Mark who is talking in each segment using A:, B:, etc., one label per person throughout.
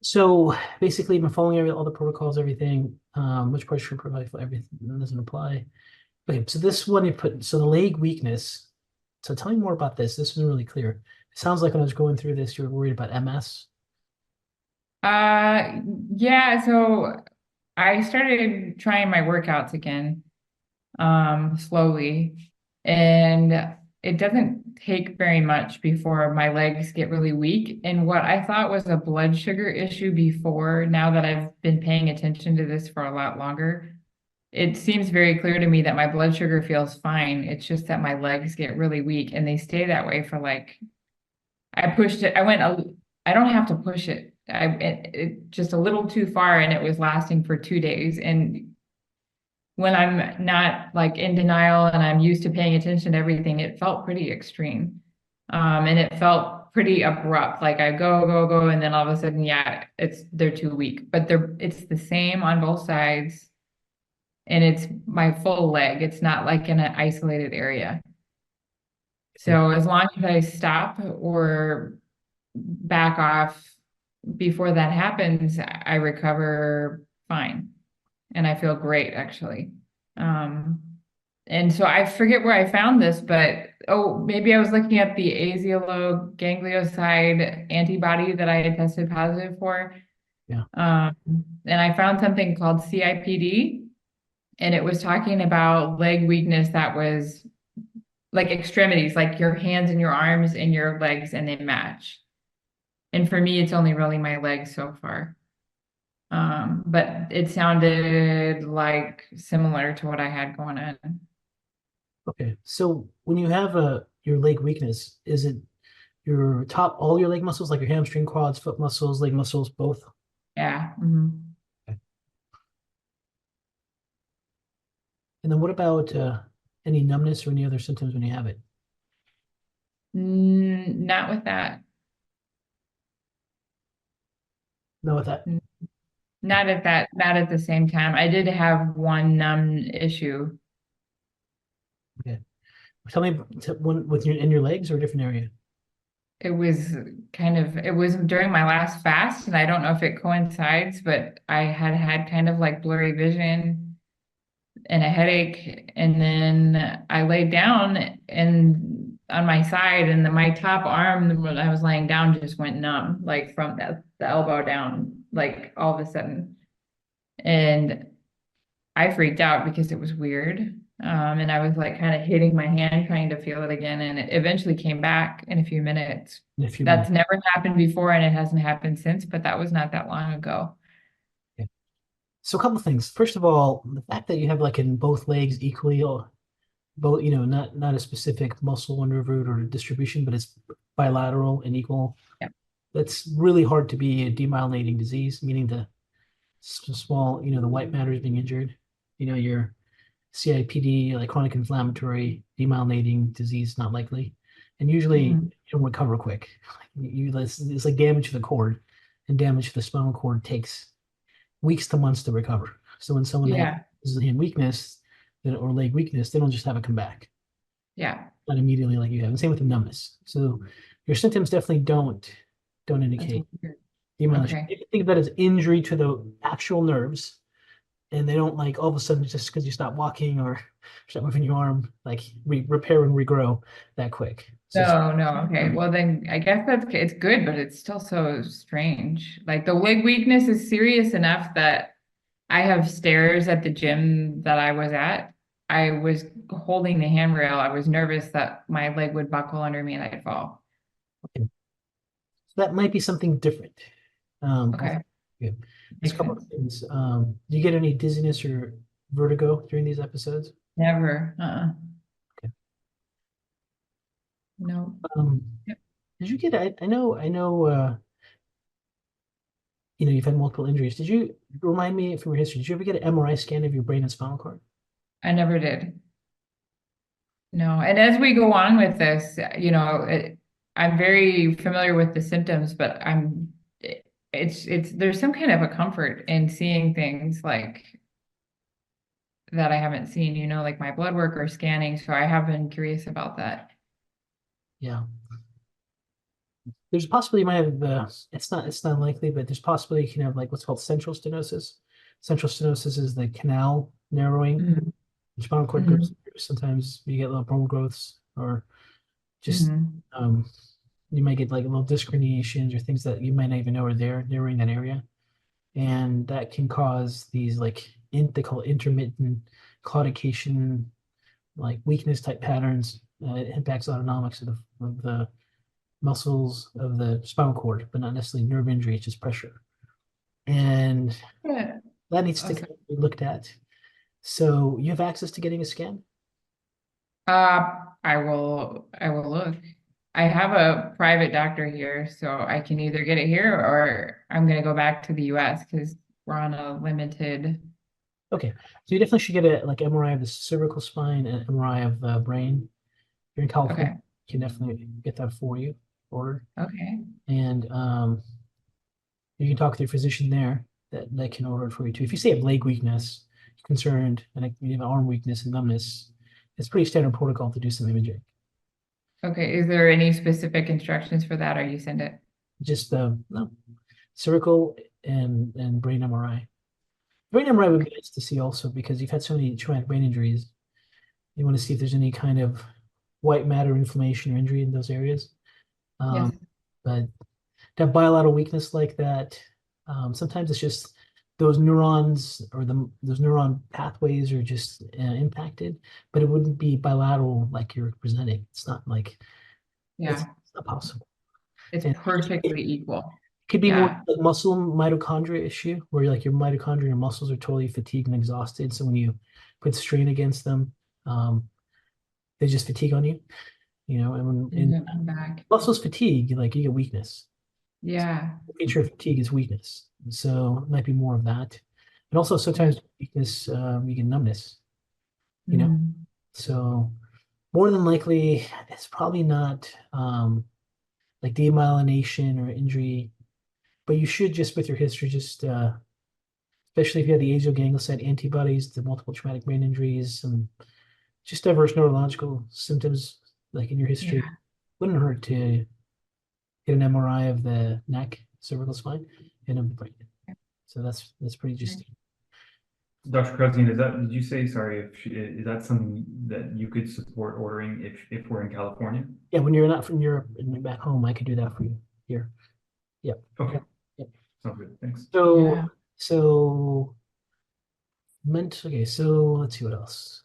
A: So basically, I've been following all the protocols, everything. Which part should provide for everything that doesn't apply. Okay, so this one you put, so the leg weakness. So tell me more about this. This isn't really clear. It sounds like when I was going through this, you were worried about MS.
B: Uh, yeah, so I started trying my workouts again, slowly, and it doesn't take very much before my legs get really weak. And what I thought was a blood sugar issue before, now that I've been paying attention to this for a lot longer, it seems very clear to me that my blood sugar feels fine. It's just that my legs get really weak and they stay that way for like I pushed it. I don't have to push it. It just a little too far and it was lasting for 2 days. And when I'm not like in denial and I'm used to paying attention to everything, it felt pretty extreme. And it felt pretty abrupt. Like I go, go, go, and then all of a sudden, yeah, they're too weak. But it's the same on both sides. And it's my full leg. It's not like in an isolated area.
A: Okay.
B: So as long as I stop or back off before that happens, I recover fine and I feel great actually. Um, and so I forget where I found this, but maybe I was looking at the asialoganglioside antibody that I had tested positive for.
A: Yeah.
B: Um, and I found something called CIPD, and it was talking about leg weakness that was like extremities, like your hands and your arms and your legs, and they match. And for me, it's only really my legs so far. But it sounded like similar to what I had going on.
A: Okay. So when you have your leg weakness, is it your top all your leg muscles, like your hamstring, quads, foot muscles, leg muscles, both?
B: Yeah.
A: Okay. And then what about any numbness or any other symptoms when you have it?
B: Not with that.
A: No, with that.
B: N- not at the same time. I did have one numb issue.
A: Okay. Tell me one with your in your legs or a different area.
B: It was it was during my last fast, and I don't know if it coincides, but I had kind of like blurry vision and a headache. And then I laid down and on my side, and then my top arm when I was laying down just went numb, like from the elbow down, like all of a sudden. And I freaked out because it was weird. And I was like kind of hitting my hand trying to feel it again. And it eventually came back in a few minutes.
A: In a few
B: That's
A: minutes.
B: never happened before and it hasn't happened since, but that was not that long ago.
A: Okay. So a couple of things. First of all, the fact that you have like in both legs equally, or both, not a specific muscle or nerve root or distribution, but it's bilateral and equal.
B: Yeah.
A: That's really hard to be a demyelinating disease, meaning the small, the white matter is being injured. Your CIPD, like chronic inflammatory demyelinating disease, not likely. And usually
B: Mhm.
A: you don't recover quick. It's like damage to the cord, and damage to the spinal cord takes weeks to months to recover. So when someone has
B: Yeah.
A: hand weakness or leg weakness, they don't just have it come back,
B: Yeah.
A: not immediately like you have. And same with the numbness. So your symptoms definitely don't
B: That's
A: indicate
B: weird.
A: demyelination.
B: Okay.
A: You can think of that as injury to the actual nerves, and they don't like all of a sudden just because you stop walking or stop moving your arm, like repair and regrow that quick. So
B: No, no. Okay. Well, then I guess it's good, but it's still so strange. Like the leg weakness is serious enough that I have stairs at the gym that I was at. I was holding the handrail. I was nervous that my leg would buckle under me and I'd fall.
A: that might be something different. Also,
B: Okay.
A: yeah. There's a
B: Makes
A: couple of
B: sense.
A: things. Do you get any dizziness or vertigo during these episodes?
B: Never.
A: Okay.
B: No.
A: Um,
B: Yep.
A: did you get? I know. You've had multiple injuries. Did you remind me from your history? Did you ever get an MRI scan of your brain and spinal cord?
B: I never did. No. And as we go on with this, I'm very familiar with the symptoms, but there's some kind of a comfort in seeing things like that I haven't seen, like my blood work or scanning. So I have been curious about that.
A: Yeah. there's a possibility you might have it's not unlikely, but there's possibility you can have like what's called central stenosis. Central stenosis is the canal narrowing.
B: Mhm.
A: The spinal cord goes
B: Mhm.
A: through. Sometimes you get little bone growths or just
B: Mhm.
A: um you might get like little disc herniations or things that you might not even know are there narrowing that area. And that can cause these like they call it intermittent claudication, like weakness type patterns. It impacts autonomics of the muscles of the spinal cord, but not necessarily nerve injury, it's just pressure. And
B: Yeah.
A: that needs to
B: Okay.
A: kind of be looked at. So you have access to getting a scan?
B: I will look. I have a private doctor here, so I can either get it here or I'm gonna go back to the US because we're on a limited.
A: Okay. So you definitely should get a like MRI of the cervical spine and MRI of the brain. You're in California,
B: Okay.
A: you can definitely get that for you ordered.
B: Okay.
A: And you can talk to your physician there that can order it for you too. If you say you have leg weakness, concerned, and like, you have arm weakness and numbness, it's pretty standard protocol to do some imaging.
B: Okay. Is there any specific instructions for that or you send it?
A: Just no, cervical and brain MRI. Brain MRI would
B: Okay.
A: be nice to see also because you've had so many traumatic brain injuries. You want to see if there's any kind of white matter inflammation or injury in those areas.
B: Yes.
A: But to have bilateral weakness like that, sometimes it's just those neurons or those neuron pathways are just impacted, but it wouldn't be bilateral like you're presenting. It's not like it's,
B: Yeah.
A: it's not possible.
B: It's
A: And
B: perfectly equal.
A: could be more
B: Yeah.
A: like muscle mitochondria issue where like your mitochondria and your muscles are totally fatigued and exhausted. So when you put strain against them, um, they just fatigue on you, and when
B: And
A: in
B: then come back.
A: muscles fatigue, like you get weakness.
B: Yeah.
A: Nature of fatigue is weakness. So it might be more of that. And also
B: Yeah.
A: sometimes weakness, you get numbness, you know?
B: Mm.
A: So more than likely, it's probably not like demyelination or injury, but you should just with your history, just especially if you have the azioganglioside antibodies, the multiple traumatic brain injuries, and just diverse neurological symptoms like in your history,
B: Yeah.
A: wouldn't hurt to get an MRI of the neck, cervical spine, and of the brain. So that's pretty just
C: Dr. Krusnian, did you say, sorry, is that something that you could support ordering if we're in California?
A: yeah. When you're not from Europe and you're back home, I could do that for you here. Yep.
C: Okay,
A: Yep.
C: sounds good, thanks.
A: So
B: Yeah.
A: so okay. So let's see what else.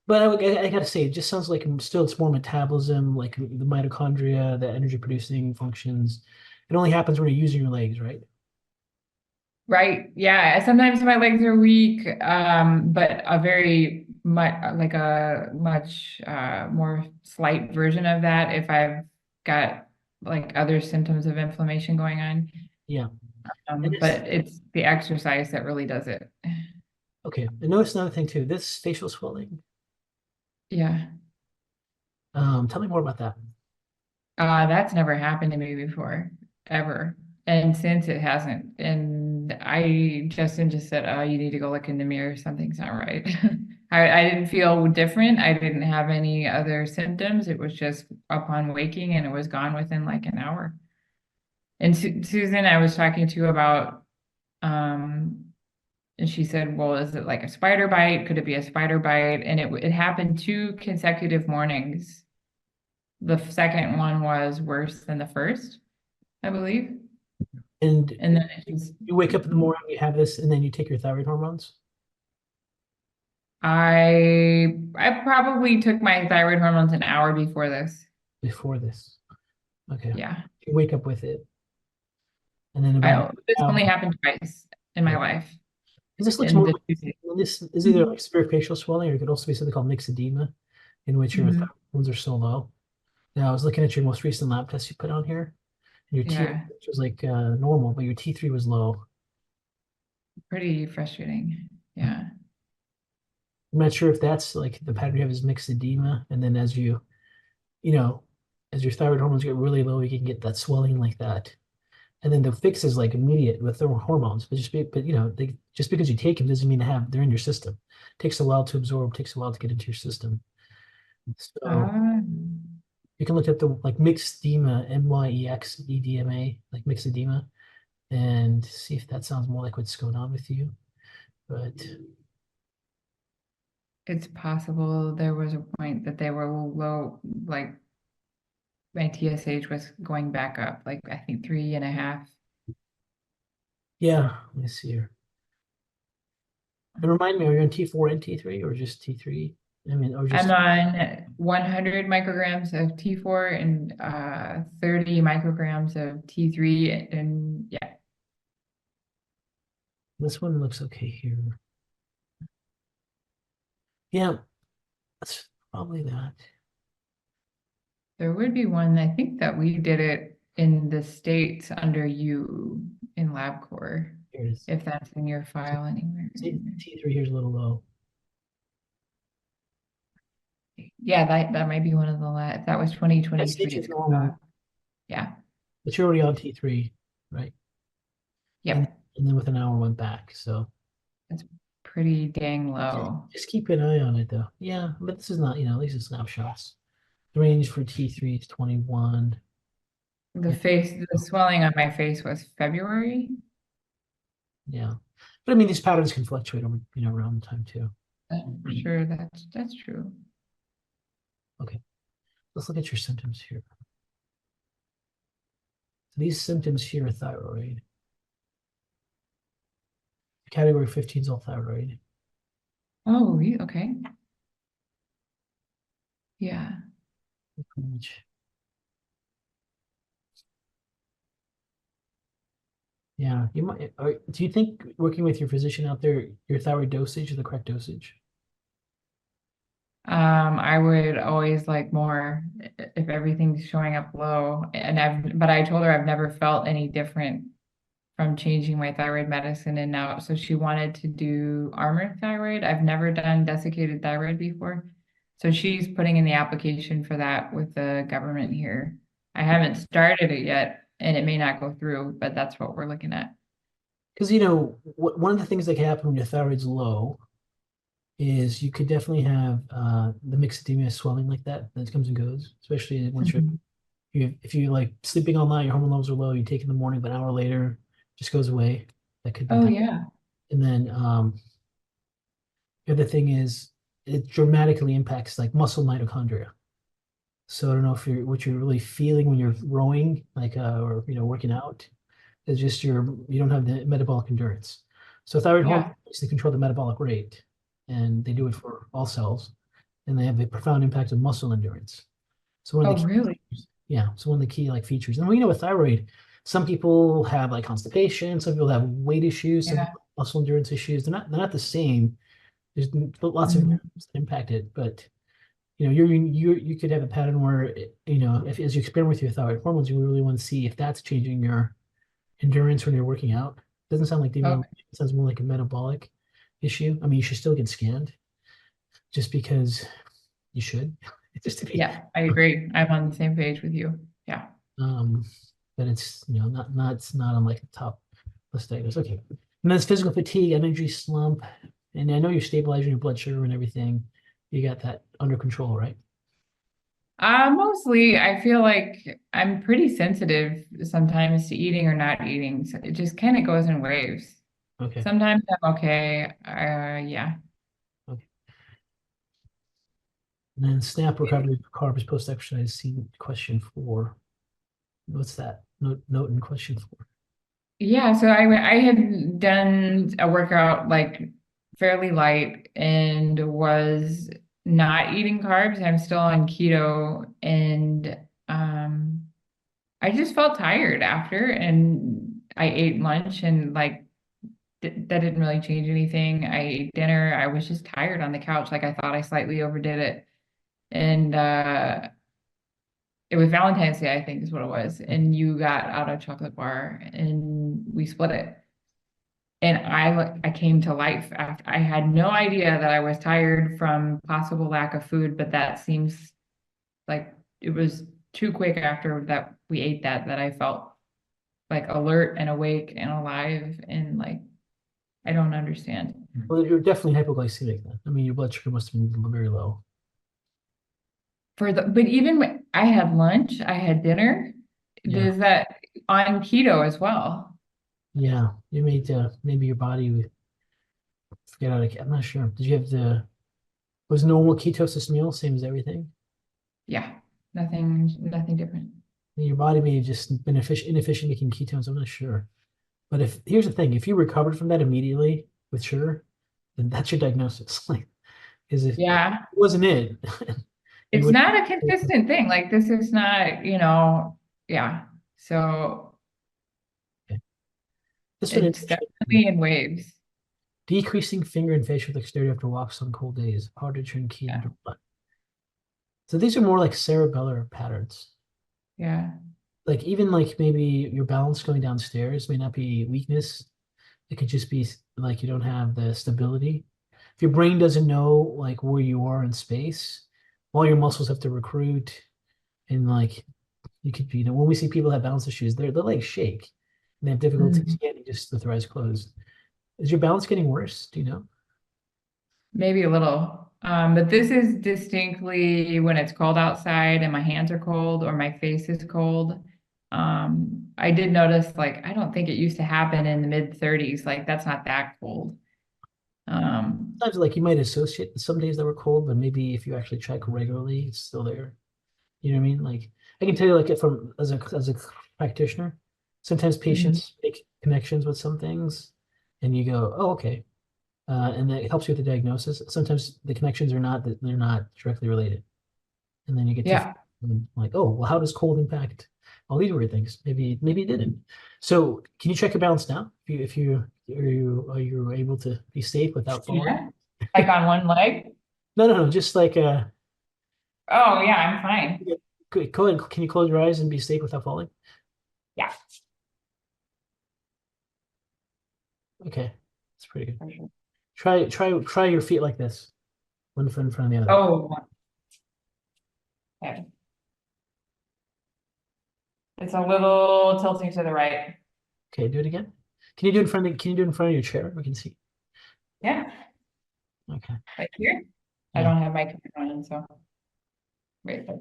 A: But I gotta say, it just sounds like still it's more metabolism, like the mitochondria, the energy producing functions. It only happens when you're using your legs, right?
B: Right. Yeah. Sometimes my legs are weak, but a very much like a much more slight version of that if I've got like other symptoms of inflammation going on.
A: Yeah. And it's
B: But it's the exercise that really does it.
A: okay. And notice another thing too. This facial swelling.
B: Yeah.
A: Tell me more about that.
B: That's never happened to me before, ever. And since it hasn't, and Justin just said, oh, you need to go look in the mirror. Something's not right. I didn't feel different. I didn't have any other symptoms. It was just upon waking and it was gone within like an hour. And Susan, I was talking to about, um, and she said, well, is it like a spider bite? Could it be a spider bite? And it happened 2 consecutive mornings. The second one was worse than the first, I believe.
A: And
B: And then it just,
A: you wake up in the morning, you have this, and then you take your thyroid hormones
B: I probably took my thyroid hormones an hour before this.
A: before this. Okay.
B: Yeah.
A: You wake up with it, and then about
B: This
A: an
B: only
A: hour.
B: happened twice in my life.
A: And this looks
B: In
A: more
B: the
A: like
B: 2 days.
A: this is either like severe facial swelling, or it could also be something called myxedema, in which your
B: Mhm.
A: thyroid hormones are so low. Now, I was looking at your most recent lab test you put on here, and your
B: Yeah,
A: TSH was like normal, but your T3 was low.
B: pretty frustrating. Yeah.
A: I'm not sure if that's like the pattern you have is myxedema, and then you know, as your thyroid hormones get really low, you can get that swelling like that. And then the fix is like immediate with the hormones, but just because you take them doesn't mean they're in your system. It takes a while to absorb, takes a while to get into your system. So
B: Ah.
A: You can look at the like myxedema, MYEXEDMA, like myxedema, and see if that sounds more like what's going on with you. But
B: It's possible there was a point that they were low, like my TSH was going back up, like I think 3.5.
A: yeah, let me see here. And remind me, are you on T4 and T3 or just T3? I mean, or just
B: I'm on 100 micrograms of T4 and 30 micrograms of T3, and yeah,
A: this one looks okay here. Yeah, that's probably that.
B: there would be one. I think that we did it in the States under you in LabCorp,
A: Here it is.
B: if that's in your file anywhere.
A: See, T3 here's a little low.
B: Yeah, that might be one of the last. That was
A: That's
B: 2023.
A: T2 normal,
B: Yeah.
A: but you're already on T3, right?
B: Yep.
A: And then with an hour went back. So
B: Pretty dang low.
A: just keep an eye on it though. Yeah, but this is not, at least it's snapshots. The range for T3 is 21.
B: The swelling on my face was February.
A: Yeah. But I mean, these patterns can fluctuate over, around the time too.
B: I'm sure that's true.
A: Okay. Let's look at your symptoms here. So these symptoms here are thyroid. Category 15 is all thyroid.
B: Oh, okay. Yeah.
A: Yeah, you might. Do you think working with your physician out there, your thyroid dosage is the correct dosage?
B: I would always like more if everything's showing up low. But I told her I've never felt any different from changing my thyroid medicine, and now so she wanted to do armored thyroid. I've never done desiccated thyroid before. So she's putting in the application for that with the government here. I haven't started it yet, and it may not go through, but that's what we're looking at.
A: Because one of the things that can happen when your thyroid's low is you could definitely have the myxedema swelling like that comes and goes, especially once if you like sleeping all night, your hormone levels are low, you take it in the morning, but an hour later just goes away. That could be
B: Oh
A: that.
B: yeah.
A: And then the other thing is it dramatically impacts like muscle mitochondria. So I don't know if what you're really feeling when you're rowing, like or working out, is just you don't have the metabolic endurance. So thyroid hormone basically control the metabolic rate, and they do it for all cells, and they have a profound impact on muscle endurance. So one of the key,
B: really?
A: yeah. So one of the key like features, and with thyroid, some people have like constipation, some people have weight issues, some people have muscle endurance issues. They're not the same. There's lots of variables that impact it, but you could have a pattern where if as you experiment with your thyroid hormones, you really want to see if that's changing your endurance when you're working out. Doesn't sound like demotivation. It sounds more like a metabolic issue. I mean, you should still get scanned, just because you should. Just to be.
B: Yeah, I agree. I'm on the same page with you. Yeah.
A: But it's it's not on like the top list items. Okay. And then it's physical fatigue, energy slump, and I know you're stabilizing your blood sugar and everything. You got that under control, right?
B: Mostly I feel like I'm pretty sensitive sometimes to eating or not eating. So it just kind of goes in waves.
A: Okay.
B: Sometimes I'm okay. Yeah.
A: Okay. And then SNAP recovery for carbs post exercise. See question 4. What's that? Note in question 4.
B: Yeah, so I had done a workout like fairly light and was not eating carbs. I'm still on keto, and I just felt tired after, and I ate lunch, and like that didn't really change anything. I ate dinner. I was just tired on the couch. Like I thought I slightly overdid it. And it was Valentine's Day, I think is what it was. And you got out a chocolate bar and we split it. And I came to life after. I had no idea that I was tired from possible lack of food, but that seems like it was too quick after that we ate that I felt like alert and awake and alive, and like I don't understand.
A: Well, you're definitely hypoglycemic then. I mean, your blood sugar must have been very low.
B: But even I had lunch, I had dinner.
A: Yeah.
B: Does that on keto as well?
A: Yeah. You made maybe your body would forget how to. I'm not sure. Did you have was normal ketosis meal same as everything?
B: Yeah, nothing different.
A: Your body may have just been inefficient making ketones. I'm not sure. But if here's the thing, if you recovered from that immediately with sugar, then that's your diagnosis. Like, is if it
B: Yeah,
A: wasn't it, you
B: it's
A: would.
B: not a consistent thing. Like this is not, yeah. So
A: This one
B: it's
A: interesting.
B: definitely in waves.
A: Decreasing finger and facial dexterity after walks on cold days. Hard to turn key
B: Yeah,
A: into blood. So these are more like cerebellar patterns.
B: yeah.
A: Like even like maybe your balance going downstairs may not be weakness. It could just be like you don't have the stability. If your brain doesn't know like where you are in space, all your muscles have to recruit and like you could be, when we see people have balance issues, their legs shake and they have difficulty
B: Mhm.
A: standing just with their eyes closed. Is your balance getting worse? Do you know?
B: Maybe a little. But this is distinctly when it's cold outside and my hands are cold or my face is cold. I did notice like I don't think it used to happen in the mid 30s. Like that's not that cold. Um,
A: Sometimes like you might associate some days that were cold, but maybe if you actually check regularly, it's still there. You know what I mean? Like I can tell you like from as a practitioner, sometimes
B: mhm.
A: patients make connections with some things and you go, oh, okay. And that helps you with the diagnosis. Sometimes the connections are not that they're not directly related. And then you get to
B: Yeah,
A: like, oh, well, how does cold impact all these weird things? Maybe it didn't. So can you check your balance now? If you are you able to be safe without falling?
B: yeah. Like on one leg.
A: No, just like
B: Oh yeah, I'm fine.
A: go ahead. Can you close your eyes and be safe without falling?
B: Yeah,
A: Okay, that's pretty good.
B: for sure.
A: Try your feet like this, one foot in front of the other.
B: Oh, okay. It's a little tilting to the right.
A: Okay, do it again. Can you do it in front of your chair? We can see.
B: Yeah,
A: Okay.
B: like here. I
A: Yeah,
B: don't have my camera on, so right there.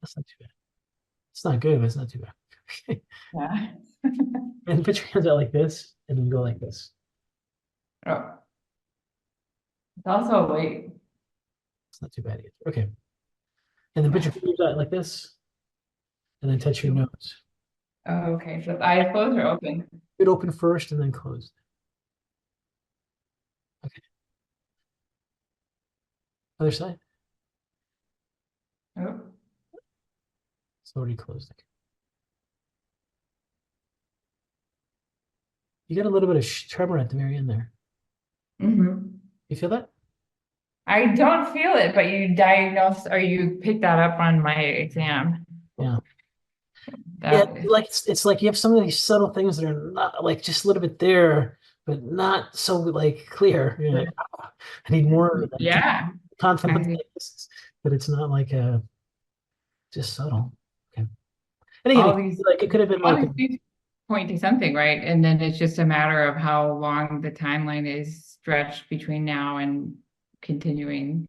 A: that's not too bad. It's not good, but it's not too bad.
B: Yeah.
A: And put your hands out like this, and then go like this.
B: Oh, it's also a weight.
A: It's not too bad either. Okay. And then put your fingers out like this, and then touch your nose.
B: Oh, okay. So the eyes closed or open?
A: It open first and then closed. Okay. Other side.
B: Oh,
A: It's already closed. Okay. You got a little bit of tremor at the very end there.
B: hmm.
A: You feel that?
B: I don't feel it, but you diagnosed or you picked that up on my exam.
A: Yeah. Yeah,
B: That
A: like it's like you have some of these subtle things that are not like just a little bit there, but not so like clear. You're like, "Ah, I need more like
B: yeah.
A: confidence
B: I,
A: like this," but it's not like just subtle. Okay. And again,
B: all these
A: like it could have been
B: all
A: like
B: these things point to something, right? And then it's just a matter of how long the timeline is stretched between now and continuing.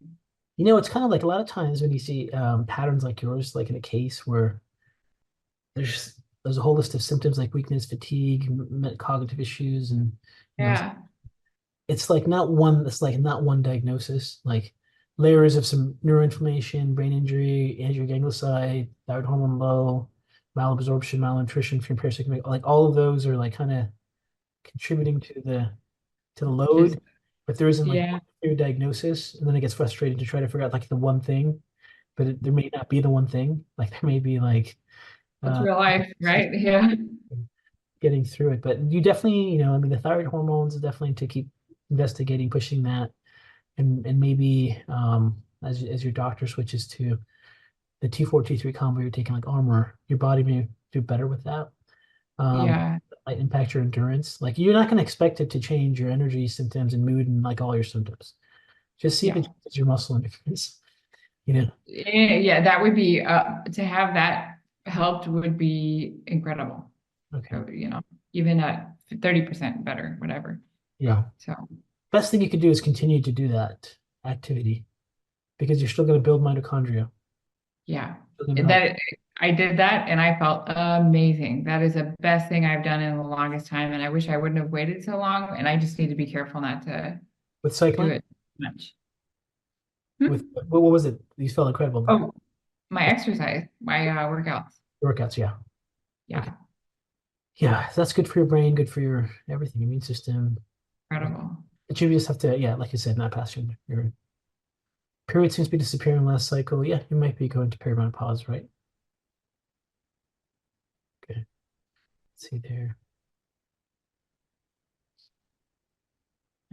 A: it's kind of like a lot of times when you see patterns like yours, like in a case where there's a whole list of symptoms like weakness, fatigue, cognitive issues, and you know
B: Yeah.
A: it's like not one diagnosis, like layers of some neuroinflammation, brain injury, angiogangliocyte, thyroid hormone low, malabsorption, malnutrition, parasitic, like all of those are like kind of contributing to the
B: Just
A: load, but there isn't like
B: yeah.
A: one clear diagnosis, and then it gets frustrating to try to figure out like the one thing, but there may not be the one thing. Like there may be like
B: That's
A: uh,
B: real life, right? Yeah.
A: getting through it. But you definitely, I mean, the thyroid hormones is definitely to keep investigating, pushing that, and maybe as your doctor switches to the T4 T3 combo, you're taking like armor, your body may do better with that.
B: Yeah.
A: Might impact your endurance. Like you're not going to expect it to change your energy symptoms and mood and like all your symptoms. Just see if it
B: Yeah.
A: changes your muscle endurance. You know.
B: Yeah, that would be to have that helped would be incredible.
A: Okay.
B: Even at 30% better, whatever.
A: Yeah.
B: So
A: Best thing you could do is continue to do that. activity because you're still going to build mitochondria.
B: Yeah.
A: Still gonna help.
B: That I did that and I felt amazing. That is the best thing I've done in the longest time. And I wish I wouldn't have waited so long. And I just need to be careful not to
A: With
B: do
A: cycling,
B: it too much.
A: with what was it? You felt incredible.
B: Oh, my exercise, my workouts.
A: Workouts, yeah.
B: Yeah,
A: Okay. Yeah, that's good for your brain, good for your everything, immune system.
B: incredible.
A: But you just have to, yeah, like you said, not pass your period seems to be disappearing last cycle. Yeah, you might be going to perimenopause, right? Okay. Let's see there.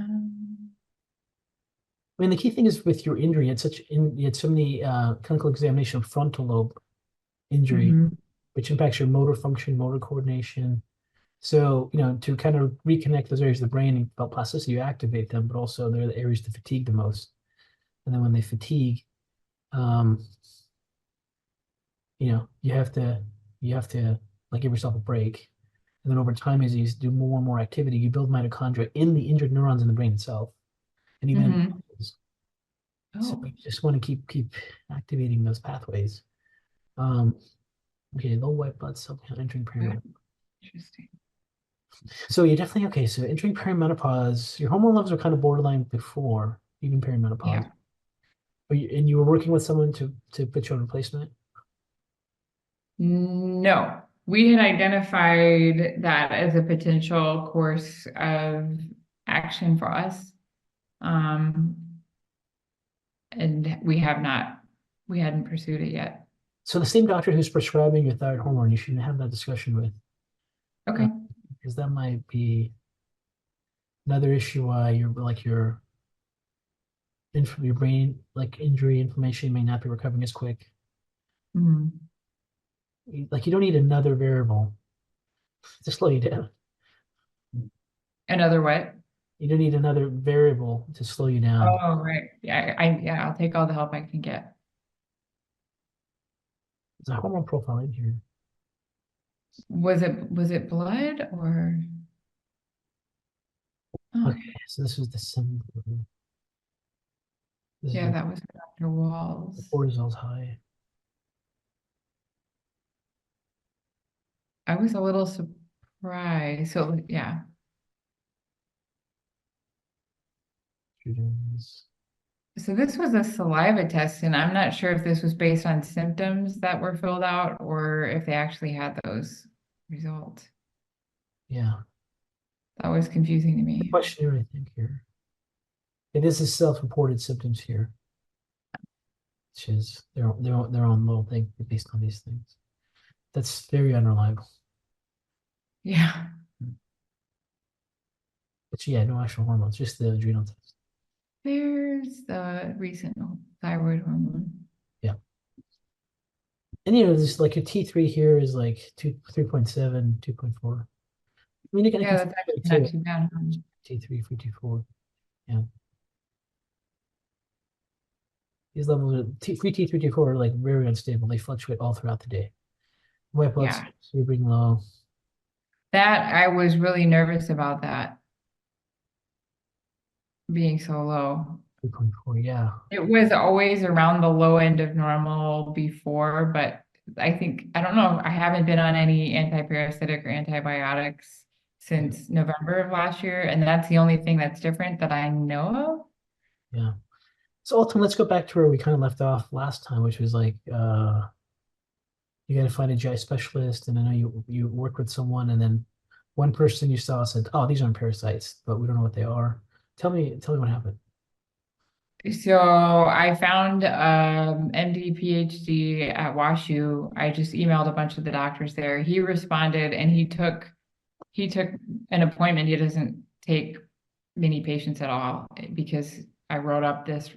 A: I mean, the key thing is with your injury, you had so many clinical examination of frontal lobe injury,
B: Mhm.
A: which impacts your motor function, motor coordination. So, to kind of reconnect those areas of the brain and develop plasticity, you activate them, but also they're the areas that fatigue the most. And then when they fatigue, um, you have to like give yourself a break. And then over time, as you do more and more activity, you build mitochondria in the injured neurons in the brain itself, and even in the
B: Mhm.
A: muscles. So
B: Oh,
A: you just want to keep activating those pathways. Um, okay, low white blood cell count entering perimenopause.
B: interesting.
A: So you're definitely okay. So entering perimenopause, your hormone levels are kind of borderline before even perimenopause.
B: Yeah.
A: And you were working with someone to put you on replacement?
B: No, we had identified that as a potential course of action for us. Um, and we hadn't pursued it yet.
A: So the same doctor who's prescribing your thyroid hormone, you should have that discussion with,
B: Okay.
A: because that might be another issue why your brain like injury inflammation may not be recovering as quick.
B: Mhm.
A: Like you don't need another variable to slow you down.
B: Another what?
A: You don't need another variable to slow you down.
B: Oh, right. Yeah, yeah, I'll take all the help I can get.
A: There's a hormone profile in here.
B: Was it blood or? Oh,
A: Okay, so this was December. This is
B: yeah,
A: the
B: that was Dr. Walls.
A: cortisol's high.
B: I was a little surprised. So yeah.
A: Estrogens.
B: So this was a saliva test, and I'm not sure if this was based on symptoms that were filled out or if they actually had those results.
A: Yeah.
B: That was confusing to me.
A: Questionnaire, I think here. It is a self-reported symptoms here, which is their own little thing based on these things. That's very unreliable.
B: Yeah.
A: But yeah, no actual hormones, just the adrenal test.
B: There's the recent thyroid hormone.
A: Yeah. And this like your T3 here is like 3.7, 2.4. I mean, you can
B: Yeah, that's actually not too bad.
A: T3 for T4. Yeah. These levels are free T3, T4 are like very unstable. They fluctuate all throughout the day. White blood
B: Yeah.
A: cells, you're being low.
B: That I was really nervous about that being so low.
A: 3.4, yeah.
B: It was always around the low end of normal before, but I don't know, I haven't been on any antiparasitic or antibiotics since November of last year, and that's the only thing that's different that I know of.
A: Yeah. So ultimately, let's go back to where we kind of left off last time, which was like you got to find a GI specialist, and I know you worked with someone, and then one person you saw said, "Oh, these aren't parasites, but we don't know what they are." Tell me what happened.
B: So I found MD PhD at WashU. I just emailed a bunch of the doctors there. He responded and he took an appointment. He doesn't take many patients at all because I wrote up this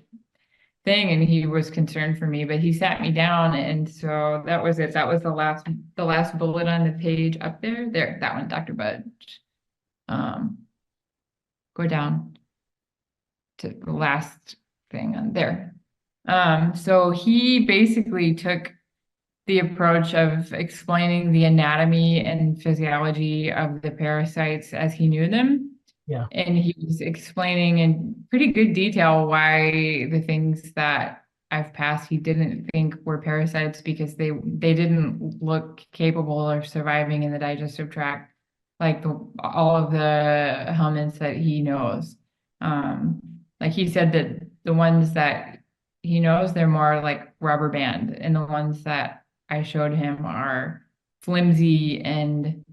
B: thing and he was concerned for me, but he sat me down and so that was it. That was the last bullet on the page up there. There, that one, Dr. Budge. Go down to the last thing on there. So he basically took the approach of explaining the anatomy and physiology of the parasites as he knew them
A: Yeah.
B: And he was explaining in pretty good detail why the things that I've passed he didn't think were parasites because they didn't look capable of surviving in the digestive tract like all of the helminths that he knows. Like he said that the ones that he knows they're more like rubber band, and the ones that I showed him are flimsy and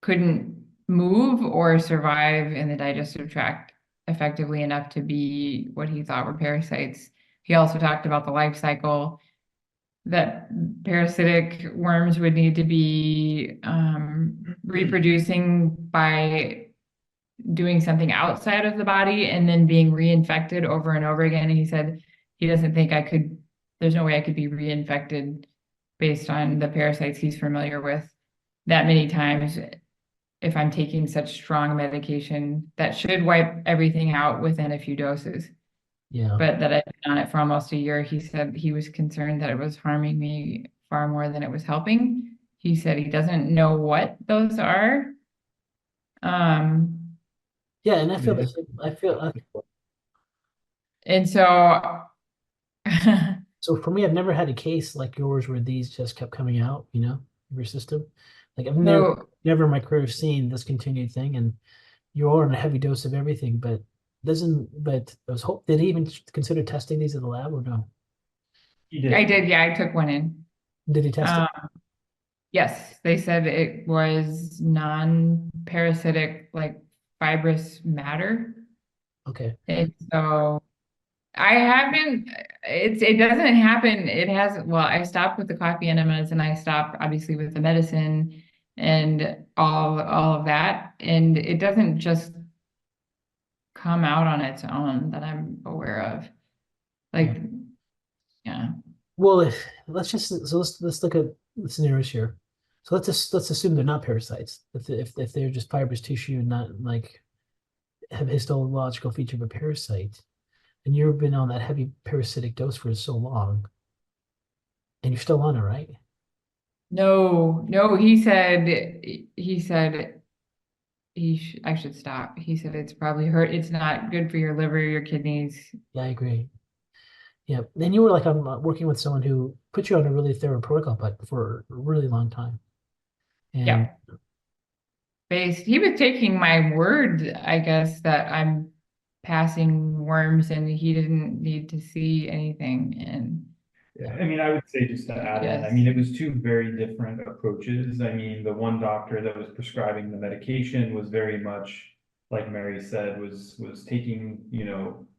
B: couldn't move or survive in the digestive tract effectively enough to be what he thought were parasites. He also talked about the life cycle that parasitic worms would need to be reproducing by doing something outside of the body and then being reinfected over and over again. And he said he doesn't think there's no way I could be reinfected based on the parasites he's familiar with that many times if I'm taking such strong medication that should wipe everything out within a few doses.
A: Yeah.
B: But that I've been on it for almost a year. He said he was concerned that it was harming me far more than it was helping. He said he doesn't know what those are.
A: Yeah, and I feel the same.
B: And so
A: So for me, I've never had a case like yours where these just kept coming out, of your system. Like I've never in my career seen this continued thing, and you're on a heavy dose of everything, but I was did he even consider testing these at the lab or no?
C: He did.
B: I did, yeah, I took one in.
A: Did he test it?
B: Yes, they said it was non-parasitic, like fibrous matter.
A: Okay.
B: And so I haven't, it doesn't happen. It has, well, I stopped with the coffee enemas and I stopped obviously with the medicine and all of that. And it doesn't just come out on its own that I'm aware of. Like, yeah.
A: Well, let's look at the scenarios here. So let's assume they're not parasites. If they're just fibrous tissue and not like have histological feature of a parasite, and you've been on that heavy parasitic dose for so long, and you're still on it, right?
B: No, he said I should stop. He said it's probably hurt. It's not good for your liver, your kidneys.
A: Yeah, I agree. Yeah. Then you were like, I'm working with someone who put you on a really thorough protocol, but for a really long time. And
B: Yeah. He was taking my word, I guess, that I'm passing worms and he didn't need to see anything. And
C: I mean, I would say just to add in, I
B: Yes.
C: mean, it was two very different approaches. I mean, the one doctor that was prescribing the medication was very much, like Mary said, was taking,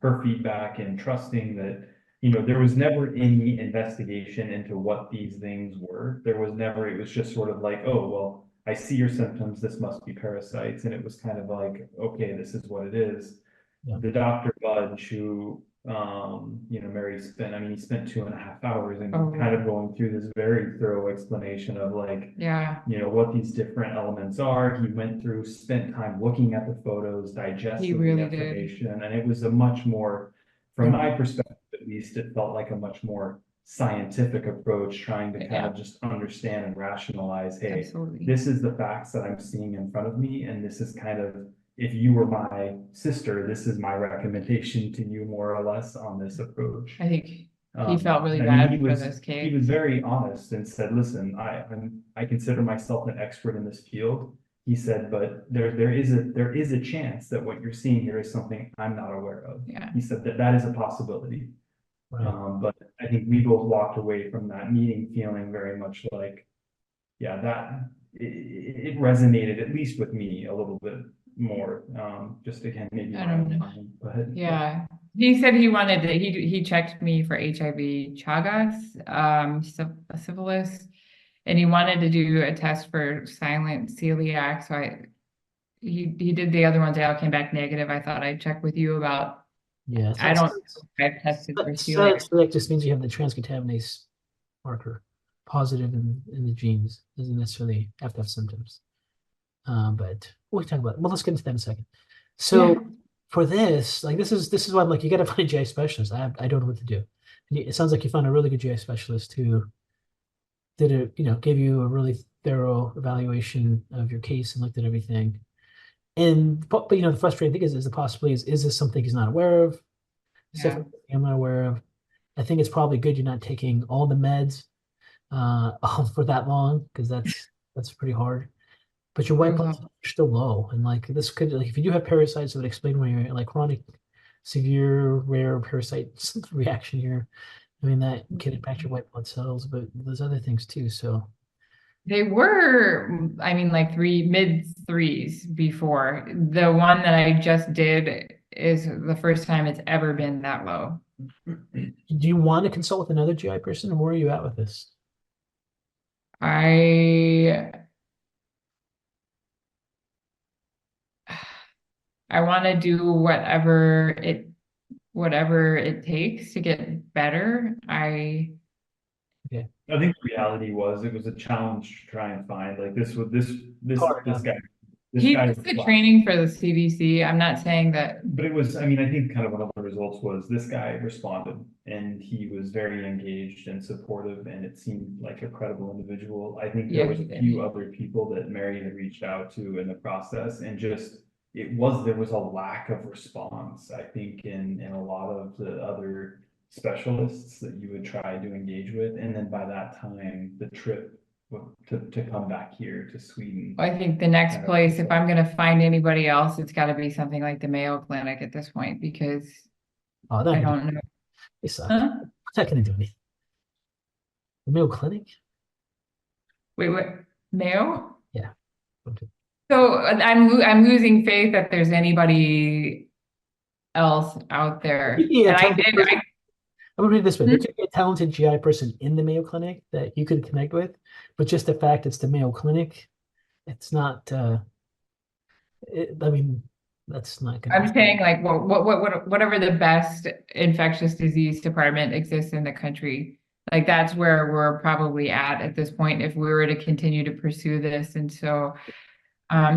C: her feedback and trusting that, there was never any investigation into what these things were. There was never, it was just sort of like, oh, well, I see your symptoms, this must be parasites. And it was kind of like, okay, this is what it is.
A: Yeah.
C: The Dr. Budge who, Mary spent, I mean, he spent 2.5 hours and
B: Oh.
C: kind of going through this very thorough explanation of like,
B: yeah,
C: what these different elements are. He went through, spent time looking at the photos, digesting
B: really
C: the
B: did.
C: information, and it was a much more, from my perspective at least, it felt like a much more scientific approach, trying to kind of just understand and rationalize, hey,
B: Absolutely.
C: this is the facts that I'm seeing in front of me, and this is kind of, if you were my sister, this is my recommendation to you more or less on this approach.
B: I think he felt really
C: I
B: bad
C: mean,
B: for this case.
C: He was very honest and said, listen, I consider myself an expert in this field. He said, but there is a chance that what you're seeing here is something I'm not aware of.
B: Yeah.
C: He said that is a possibility.
A: Right.
C: But I think we both walked away from that meeting feeling very much like, yeah, that it resonated, at least with me, a little bit more. Just again, maybe
B: I
C: my
B: don't
C: own
B: know.
C: mind, but
B: Yeah. He said he wanted to, he checked me for HIV, Chagas, syphilis, and he wanted to do a test for silent celiac. So he did the other ones. They all came back negative. I thought I'd check with you about,
A: Yeah.
B: I don't know if I've tested for celiac.
A: So that just means you have the transcontaminase marker positive in the genes. Doesn't necessarily have to have symptoms. But we'll talk about it. Well, let's get into that in a second. So
B: Yeah.
A: for this, like this is why I'm like, you got to find a GI specialist. I don't know what to do. And it sounds like you found a really good GI specialist who did a, gave you a really thorough evaluation of your case and looked at everything. And but the frustrating thing is the possibility is this something he's not aware of? Stuff
B: Yeah.
A: I'm not aware of. I think it's probably good you're not taking all the meds for that long because that's pretty hard. But your white blood cells are still low, and like this could, like, if you do have parasites, it would explain why you're like chronic, severe, rare parasite reaction here. I mean, that can impact your white blood cells, but there's other things too. So
B: They were, I mean, like mid threes before. The one that I just did is the first time it's ever been that low.
A: do you want to consult with another GI person, or where are you at with this?
B: I I want to do whatever it takes to get better.
A: Okay.
C: I think the reality was it was a challenge to try and find like this
A: Hard,
C: this
A: huh?
C: guy this
B: He
C: guy
B: does
C: was
B: the
C: flat.
B: training for the CDC. I'm not saying that.
C: But it was, I mean, I think kind of one of the results was this guy responded and he was very engaged and supportive and it seemed like a credible individual. I think there
B: Yeah,
C: was
B: he
C: a
B: did.
C: few other people that Mary had reached out to in the process and just there was a lack of response, I think, in a lot of the other specialists that you would try to engage with. And then by that time, the trip to come back here to Sweden.
B: I think the next
C: kind of-
B: place, if I'm gonna find anybody else, it's gotta be something like the Mayo Clinic at this point, because
A: Oh,
B: I don't know.
A: they suck.
B: Huh?
A: It's not going to do anything. The Mayo Clinic?
B: Wait, what? Mayo?
A: Yeah. Okay.
B: So I'm losing faith that there's anybody else out there.
A: Yeah,
B: And I did,
A: I'm gonna put it this way:
B: Hmm?
A: there could be a talented GI person in the Mayo Clinic that you could connect with, but just the fact it's the Mayo Clinic, it's not. I mean, that's not gonna.
B: I'm saying like whatever the best infectious disease department exists in the country. Like that's where we're probably at this point if we were to continue to pursue this. And so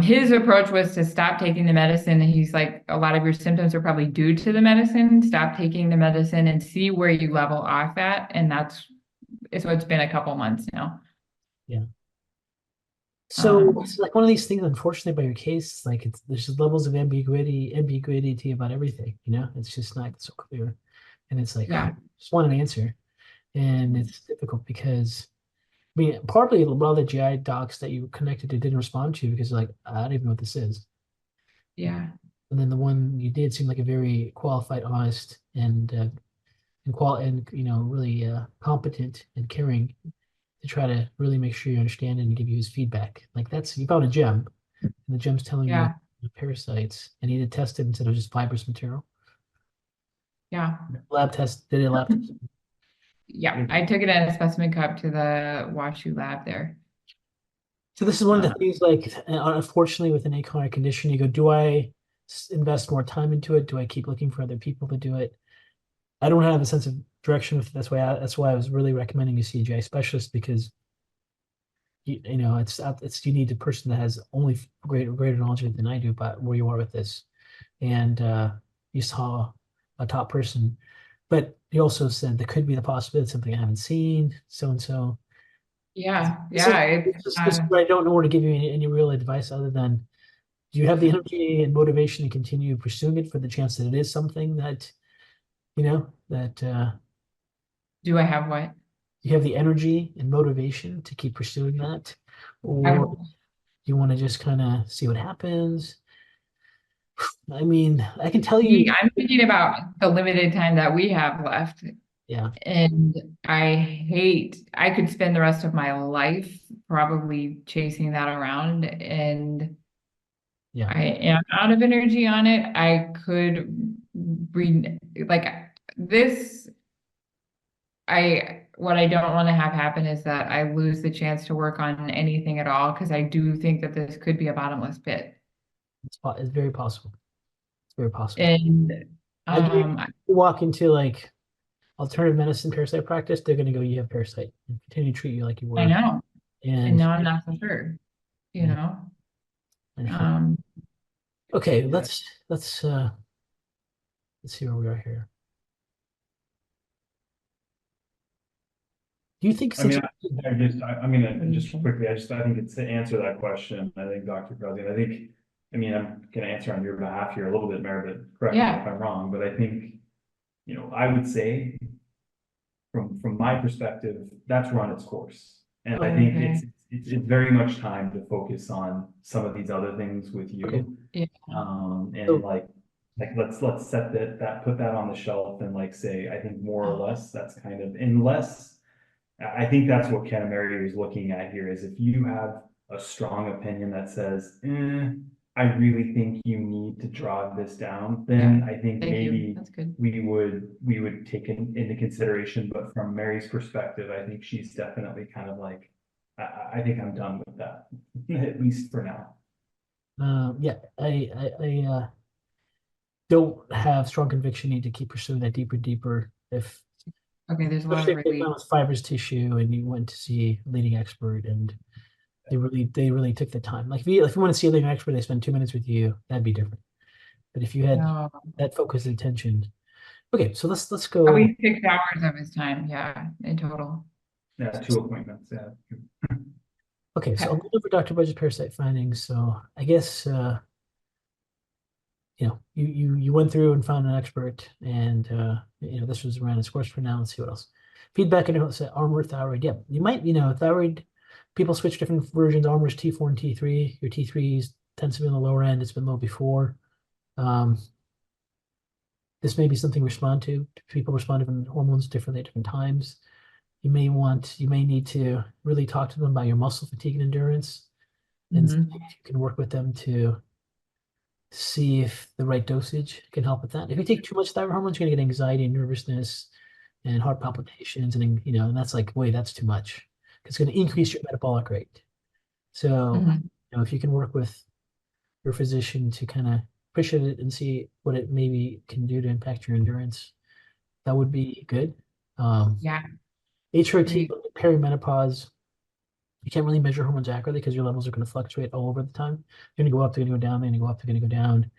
B: his approach was to stop taking the medicine. And he's like, a lot of your symptoms are probably due to the medicine. Stop taking the medicine and see where you level off at. And so it's been a couple months now.
A: Yeah. So
B: Um,
A: it's like one of these things, unfortunately, about your case, like there's just levels of ambiguity about everything. It's just not so clear, and it's like
B: Yeah.
A: just want an answer, and it's difficult because I mean, partly a lot of the GI docs that you connected to didn't respond to you because like I don't even know what this is.
B: Yeah.
A: And then the one you did seem like a very qualified, honest, and really competent and caring to try to really make sure you understand and give you his feedback. Like you found a gem, and the gem's telling
B: Yeah.
A: you parasites, and he did test it instead of just fibrous material.
B: Yeah.
A: Lab test did a lab test.
B: Yeah. I took it in a specimen cup to the WashU lab there.
A: So this is one of the things, like, unfortunately, with an achonic condition, you go, do I invest more time into it? Do I keep looking for other people to do it? I don't have a sense of direction with it. That's why I was really recommending you see a GI specialist because you need a person that has only greater knowledge than I do about where you are with this. And you saw a top person, but you also said there could be the possibility of something I haven't seen, so and so.
B: Yeah.
A: This
B: Yeah.
A: this is where I don't know where to give you any real advice other than, do you have the energy and motivation to continue pursuing it for the chance that it is something that,
B: Do I have what?
A: you have the energy and motivation to keep pursuing that? Or you want to just kind of see what happens? I mean, I can tell you,
B: I'm thinking about the limited time that we have left.
A: yeah,
B: And I could spend the rest of my life probably chasing that around. And
A: yeah,
B: I am out of energy on it. I could like this. What I don't want to have happen is that I lose the chance to work on anything at all, because I do think that this could be a bottomless pit.
A: it's very possible. It's very possible.
B: And
A: I
B: um,
A: you walk into like alternative medicine parasite practice, they're going to go, you have parasite, and continue to treat you like you were.
B: I know, and
A: And
B: now I'm not so sure, you
A: Yeah.
B: know.
A: and-
B: Um,
A: okay,
C: Yeah.
A: let's see where we are here. Do you think
C: I mean,
A: six?
C: I'm gonna just quickly, I think it's to answer that question, I think Dr. Brazil, I mean, I'm gonna answer on your behalf here a little bit, Mayor, but correct me
B: Yeah.
C: if I'm wrong, but I think, I would say from my perspective, that's run its course. And I think
B: Okay.
C: it's very much time to focus on some of these other things with
A: Okay.
C: you.
B: Yeah.
C: And
A: So-
C: like, let's set put that on the shelf and like say, I think more or less, that's kind of, unless. I think that's what Ken and Mary was looking at here, is if you have a strong opinion that says, I really think you need to draw this down, then I think
B: Thank you.
C: maybe
B: That's good.
C: we would take it into consideration, but from Mary's perspective, I think she's definitely kind of like, I think I'm done with that, at least for now.
A: Yeah, I don't have strong conviction need to keep pursuing that deeper. If
B: Okay, there's a lot
A: especially
B: of
A: if they
B: relief.
A: found fibrous tissue and you went to see a leading expert and they really took the time. Like if you want to see a leading expert, they spend 2 minutes with you, that'd be different. But if you had
B: No,
A: that focused attention, okay, so let's
B: at
A: go.
B: least 6 hours of his time, yeah, in total.
C: Yeah, 2 appointments, yeah.
A: Okay, so I'll
B: Okay.
A: go over Dr. Budget's parasite findings. So I guess you went through and found an expert, and this was around its course for now. Let's see what else. Feedback and armor thyroid. Yeah, you might thyroid. People switch different versions. Armor's T4 and T3. Your T3 tends to be on the lower end. It's been low before. This may be something to respond to. People respond to different hormones differently at different times. You may need to really talk to them about your muscle fatigue and endurance, and see if you can work with them to see if the right dosage can help with that. If you take too much thyroid hormones, you're gonna get anxiety and nervousness and heart palpitations, and then, and that's like, wait, that's too much. It's going to increase your metabolic rate. So, if you can work with your physician to kind of push it and see what it maybe can do to impact your endurance, that would be good.
B: Yeah.
A: HRT,
B: Great.
A: perimenopause, you can't really measure hormones accurately because your levels are going to fluctuate all over the time. They're going to go up, they're going to go down, they're going to go up, they're going to go down.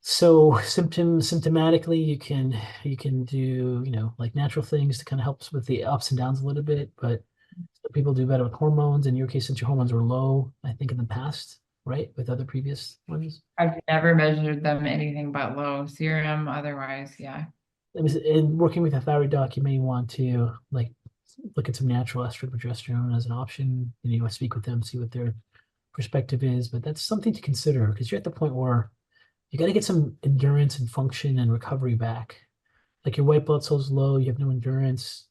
A: So symptomatically, you can do, like natural things to kind of help with the ups and downs a little bit, but some people do better with hormones. In your case, since your hormones were low, I think in the past, right? With other previous ones.
B: I've never measured them anything but low serum, otherwise, yeah.
A: In working with a thyroid doc, you may want to like look at some natural estrogen progesterone as an option. You speak with them, see what their perspective is, but that's something to consider because you're at the point where you got to get some endurance and function and recovery back. Like your white blood cells low, you have no endurance,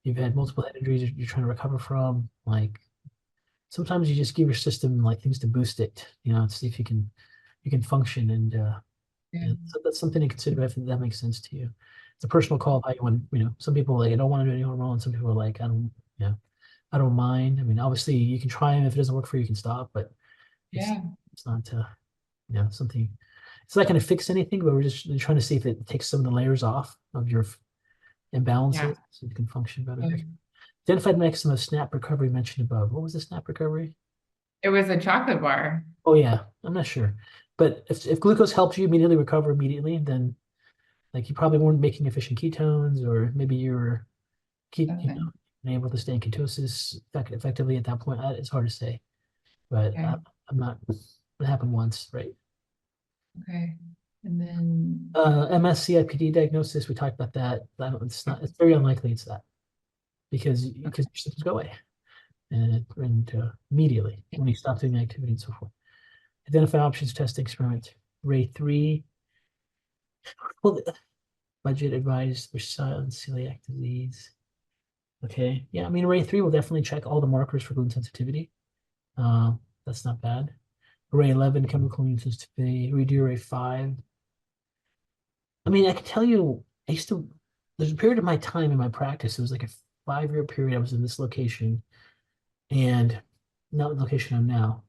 A: you've had multiple head injuries you're trying to recover from. Like sometimes you just give your system like things to boost it, to see if you can function. And so that's something to consider if that makes sense to you. It's a personal call of how you want, some people are like, I don't want to do any hormone. Some people are like, I don't mind. I mean, obviously you can try them. If it doesn't work for you, you can stop, but it's not, something, it's not going to fix anything, but we're just trying to see if it takes some of the layers off of your imbalances so you can function better. Identified mechanism of SNAP recovery mentioned above. What was the SNAP recovery?
B: It was a chocolate bar.
A: Oh yeah, I'm not sure. But if glucose helps you immediately recover immediately, then like you probably weren't making efficient ketones, or maybe you're able to stay in ketosis effectively at that point. It's hard to say, but I'm not. It happened once, right?
B: Okay. And then
A: MS-CIPD diagnosis, we talked about that. It's not. It's very unlikely it's that because your symptoms go away and immediately when you stop doing the activity and so forth. Identify options, test experiment. Ray 3. Well, budget advised for silent celiac disease. Okay. Yeah, I mean, Ray 3 will definitely check all the markers for gluten sensitivity. That's not bad. Ray 11, chemical immune sensitivity. Redo Ray 5. I mean, I can tell you, there's a period of my time in my practice, it was like a 5-year period I was in this location, and not the location I'm now,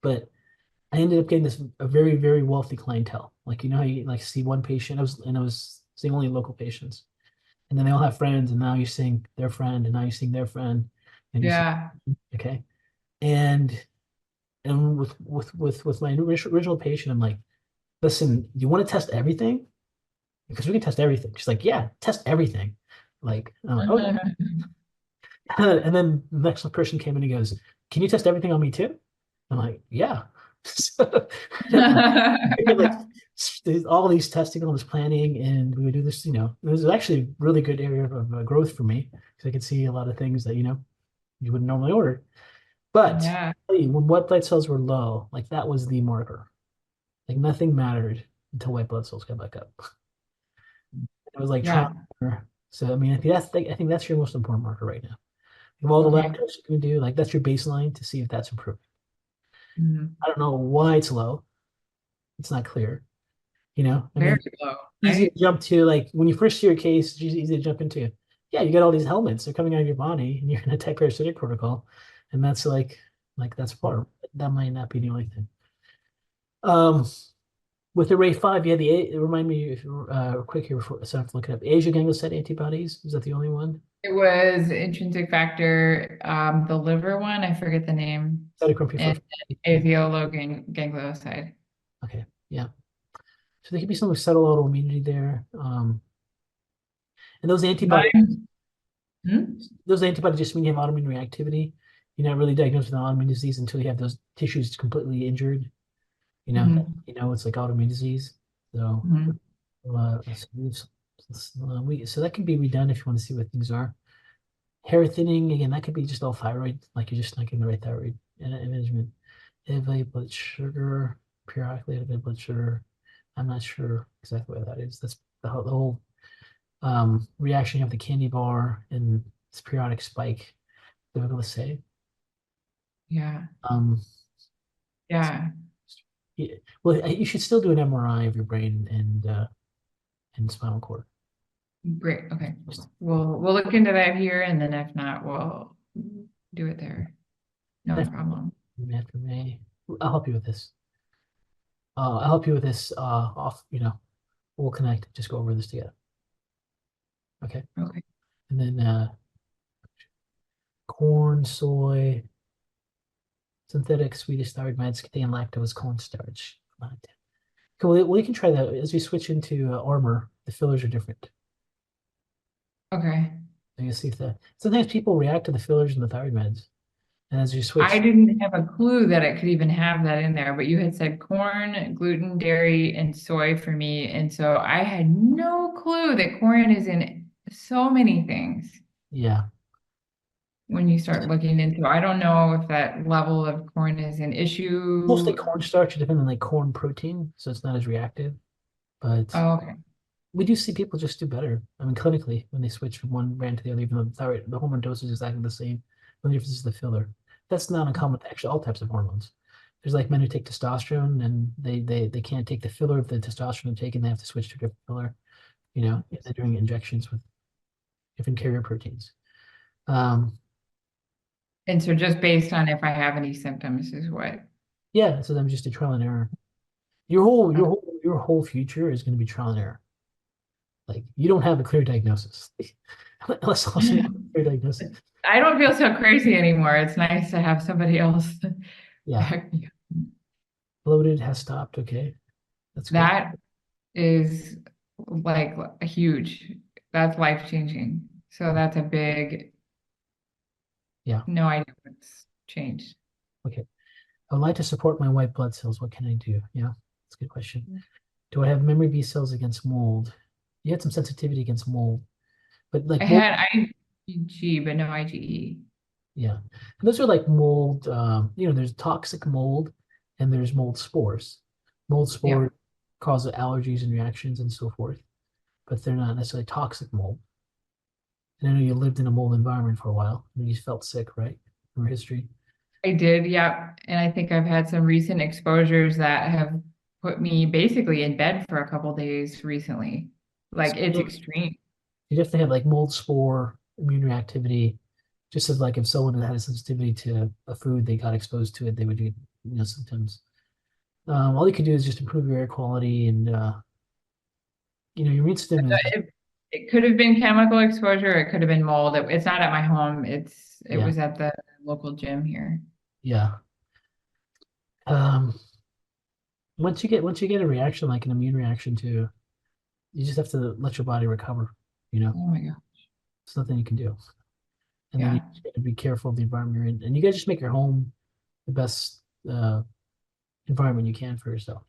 A: but I ended up getting a very, very wealthy clientele. Like, how you like see one patient, I was seeing only local patients, and then they all have friends, and now you're seeing their friend, and now you're seeing their friend, and okay. And with my original patient, I'm like, listen, you want to test everything? Because we can test everything. She's like, yeah, test everything. Like, I'm like, okay. And then the next person came in and goes, "Can you test everything on me too?" I'm like, "Yeah." So, like all these testing, all this planning, and we would do this. It was actually a really good area of growth for me because I could see a lot of things that you wouldn't normally order. But
B: Yeah,
A: when white blood cells were low, like that was the marker. Like nothing mattered until white blood cells got back up. It was like
B: yeah,
A: trial. and error. So I mean, I think that's your most important marker right now. Of all the lab
B: okay.
A: tests you can do, like that's your baseline to see if that's improved.
B: Mhm.
A: I don't know why it's low. It's not clear. I
B: Very
A: mean,
B: low,
A: easy to
B: right?
A: jump to like when you first see your case, it's easy to jump into. Yeah, you got all these helmets, they're coming out of your body, and you're in a type parasitic protocol, and that's like that's part. That might not be the only thing. Um, with array 5, yeah, remind me quick here before so I have to look it up. Asia ganglioside antibodies, is that the only one?
B: It was intrinsic factor, the liver one, I forget the name,
A: Cytochrome
B: and
A: P450.
B: ganglioside.
A: Okay, yeah. So there could be some subtle autoimmunity there. And
B: Mine, hmm?
A: those antibodies just mean you have autoimmune reactivity. You're not really diagnosed with an autoimmune disease until you have those tissues completely injured. You know,
B: Mhm,
A: it's like autoimmune disease. So,
B: mhm.
A: so that can be redone if you want to see what things are. Hair thinning, again, that could be just all thyroid, like you're just not getting the right thyroid management. Elevated blood sugar, periodically elevated blood sugar. I'm not sure exactly what that is. That's the whole reaction. You have the candy bar and this periodic spike. Difficult to say.
B: Yeah,
A: Um,
B: yeah,
A: yeah, well, you should still do an MRI of your brain and spinal cord.
B: great, okay.
A: Just
B: We'll look into that here, and then if not, we'll do it there. No
A: after
B: problem.
A: after May. I'll help you with this. I'll help you with this off. We'll connect. Just go over this together. Okay.
B: Okay.
A: And then corn, soy, synthetic Swedish thyroid meds contain lactose, cornstarch. Cool. Well, you can try that as we switch into armor. The fillers are different.
B: Okay.
A: And you see if that. Sometimes people react to the fillers and the thyroid meds, and as you
B: I
A: switch,
B: didn't have a clue that it could even have that in there, but you had said corn, gluten, dairy, and soy for me. And so I had no clue that corn is in so many things
A: yeah,
B: when you start looking into. I don't know if that level of corn is an
A: mostly
B: issue.
A: cornstarch, depending on like corn protein, so it's not as reactive. But
B: Oh, okay.
A: we do see people just do better. I mean, clinically, when they switch from one brand to the other, even though the hormone dosage is exactly the same, the only difference is the filler. That's not uncommon with actually all types of hormones. There's like men who take testosterone and they can't take the filler of the testosterone they're taking, they have to switch to a different filler, if they're doing injections with different carrier proteins. Um,
B: And so just based on if I have any symptoms is what.
A: yeah, so then just a trial and error. Your whole your
B: Okay.
A: whole your whole future is going to be trial and error. Like you don't have a clear diagnosis. Unless all of a sudden you have a clear diagnosis.
B: I don't feel so crazy anymore. It's nice to have somebody else
A: Yeah.
B: back me up.
A: Bloated has stopped. Okay. That's good.
B: That is like a huge, that's life changing. So that's a big,
A: Yeah.
B: no idea what's changed.
A: Okay. I would like to support my white blood cells. What can I do? Yeah. That's a good question. Do I have memory B cells against mold? You had some sensitivity against mold, but
B: I
A: like mold,
B: had IgG, but no IgE.
A: yeah. And those are like mold, there's toxic mold and there's mold spores. Mold
B: Yeah,
A: spores cause allergies and reactions and so forth, but they're not necessarily toxic mold. And I know you lived in a mold environment for a while and you felt sick, right? From your history.
B: I did. Yeah. And I think I've had some recent exposures that have put me basically in bed for a couple days recently.
A: So
B: Like it's extreme.
A: you definitely have like mold spore immune reactivity. Just as like if someone had a sensitivity to a food, they got exposed to it, they would get, symptoms. All you can do is just improve your air quality and, your immune system is,
B: It could have been chemical exposure. It could have been mold. It's not at my home. It
A: yeah,
B: was at the local gym here.
A: yeah. Um, once you get a reaction like an immune reaction to, you just have to let your body recover.
B: Oh my God.
A: It's nothing you can do. And then
B: Yeah.
A: you just gotta be careful of the environment you're in. And you guys just make your home the best environment you can for yourself.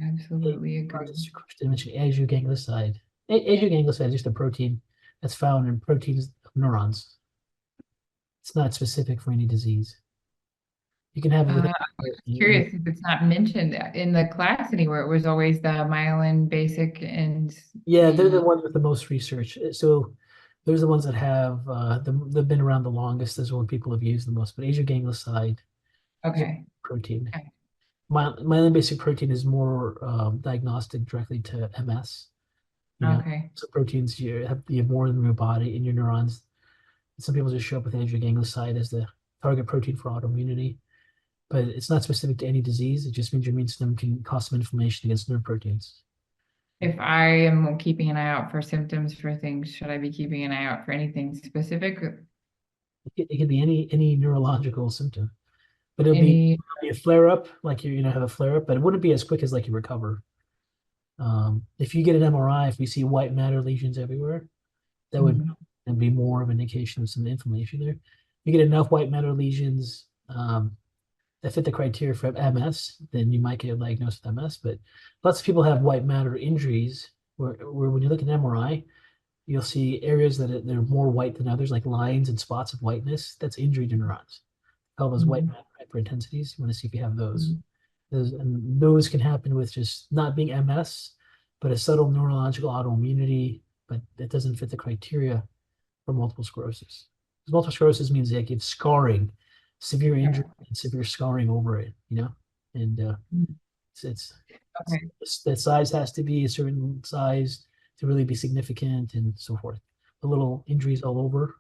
B: Absolutely agree.
A: To mention azogangloside. Azogangloside is just a protein that's found in proteins of neurons. It's not specific for any disease. You can have it with
B: Curious if it's not mentioned in the class anywhere. It was always the myelin basic and
A: yeah, they're the ones with the most research. So those are the ones that have they've been around the longest. Those are what people have used the most. But azogangloside
B: okay.
A: protein.
B: Okay.
A: Myelin basic protein is more diagnostic directly to MS. You know,
B: Okay.
A: so proteins you have more in your body, in your neurons. Some people just show up with azogangloside as the target protein for autoimmunity, but it's not specific to any disease. It just means your immune system can cause some inflammation against nerve proteins.
B: If I am keeping an eye out for symptoms for things, should I be keeping an eye out for anything specific?
A: It could be any neurological symptom, but it'll
B: Any,
A: be a flare up, like you have a flare up, but it wouldn't be as quick as like you recover. If you get an MRI, if we see white matter lesions everywhere, that would be more of an indication of some inflammation there. You get enough white matter lesions that fit the criteria for MS, then you might get diagnosed with MS. But lots of people have white matter injuries where when you look at an MRI, you'll see areas that they're more white than others, like lines and spots of whiteness. That's injury to neurons. Call those white matter hyperintensities. You want to see if you have those. And those can happen with just not being MS, but a subtle neurological autoimmunity, but it doesn't fit the criteria for multiple sclerosis. Because multiple sclerosis means they give scarring, severe injury, and severe scarring over it, and it's
B: okay.
A: that size has to be a certain size to really be significant and so forth. The little injuries all over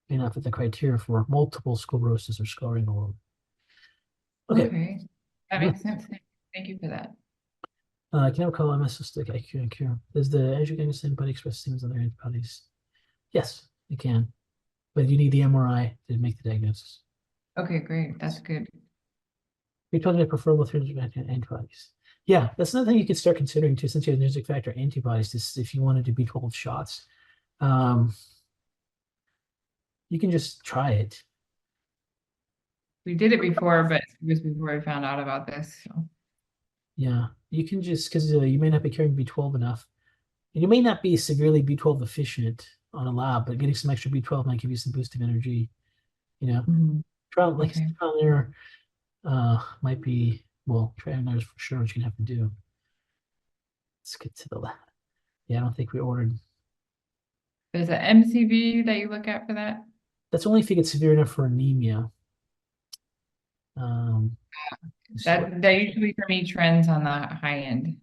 A: may not fit the criteria for multiple sclerosis or scarring all over.
B: Okay. That makes sense. Thank you for that.
A: I can never call MS cystic IQ and cure. Does the azogangloside antibody express things on their antibodies? Yes, it can, but you need the MRI to make the diagnosis.
B: Okay, great. That's good.
A: We told you to prefer with antibodies. Yeah, that's another thing you could start considering too, since you have intrinsic factor antibodies. This, if you wanted to be 12 shots, you can just try it.
B: We did it before, but it was before we found out about this. So.
A: Yeah, you can just because you may not be carrying B12 enough, and you may not be severely B12 deficient on a lab, but getting some extra B12 might give you some boost of energy. Trial like
B: Okay.
A: trial and error might be trial and error is for sure what you'd have to do. Let's get to the lab. Yeah, I don't think we ordered.
B: There's an MCV that you look at for that?
A: That's only if you get severe enough for anemia.
B: That usually for me trends on the high end.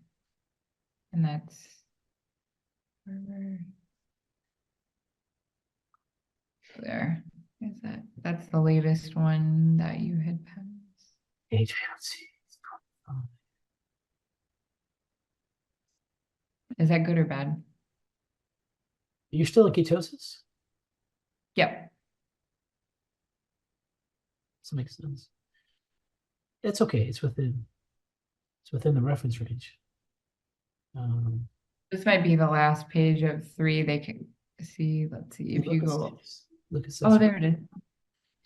B: And that's there. Is that that's the latest one that you had passed?
A: HALC.
B: Is that good or bad?
A: You're still in ketosis?
B: Yep.
A: That makes sense. It's okay. It's within the reference range.
B: This might be the last page of 3. They can see. Let's see if you go.
A: Look at
B: Oh, there it is.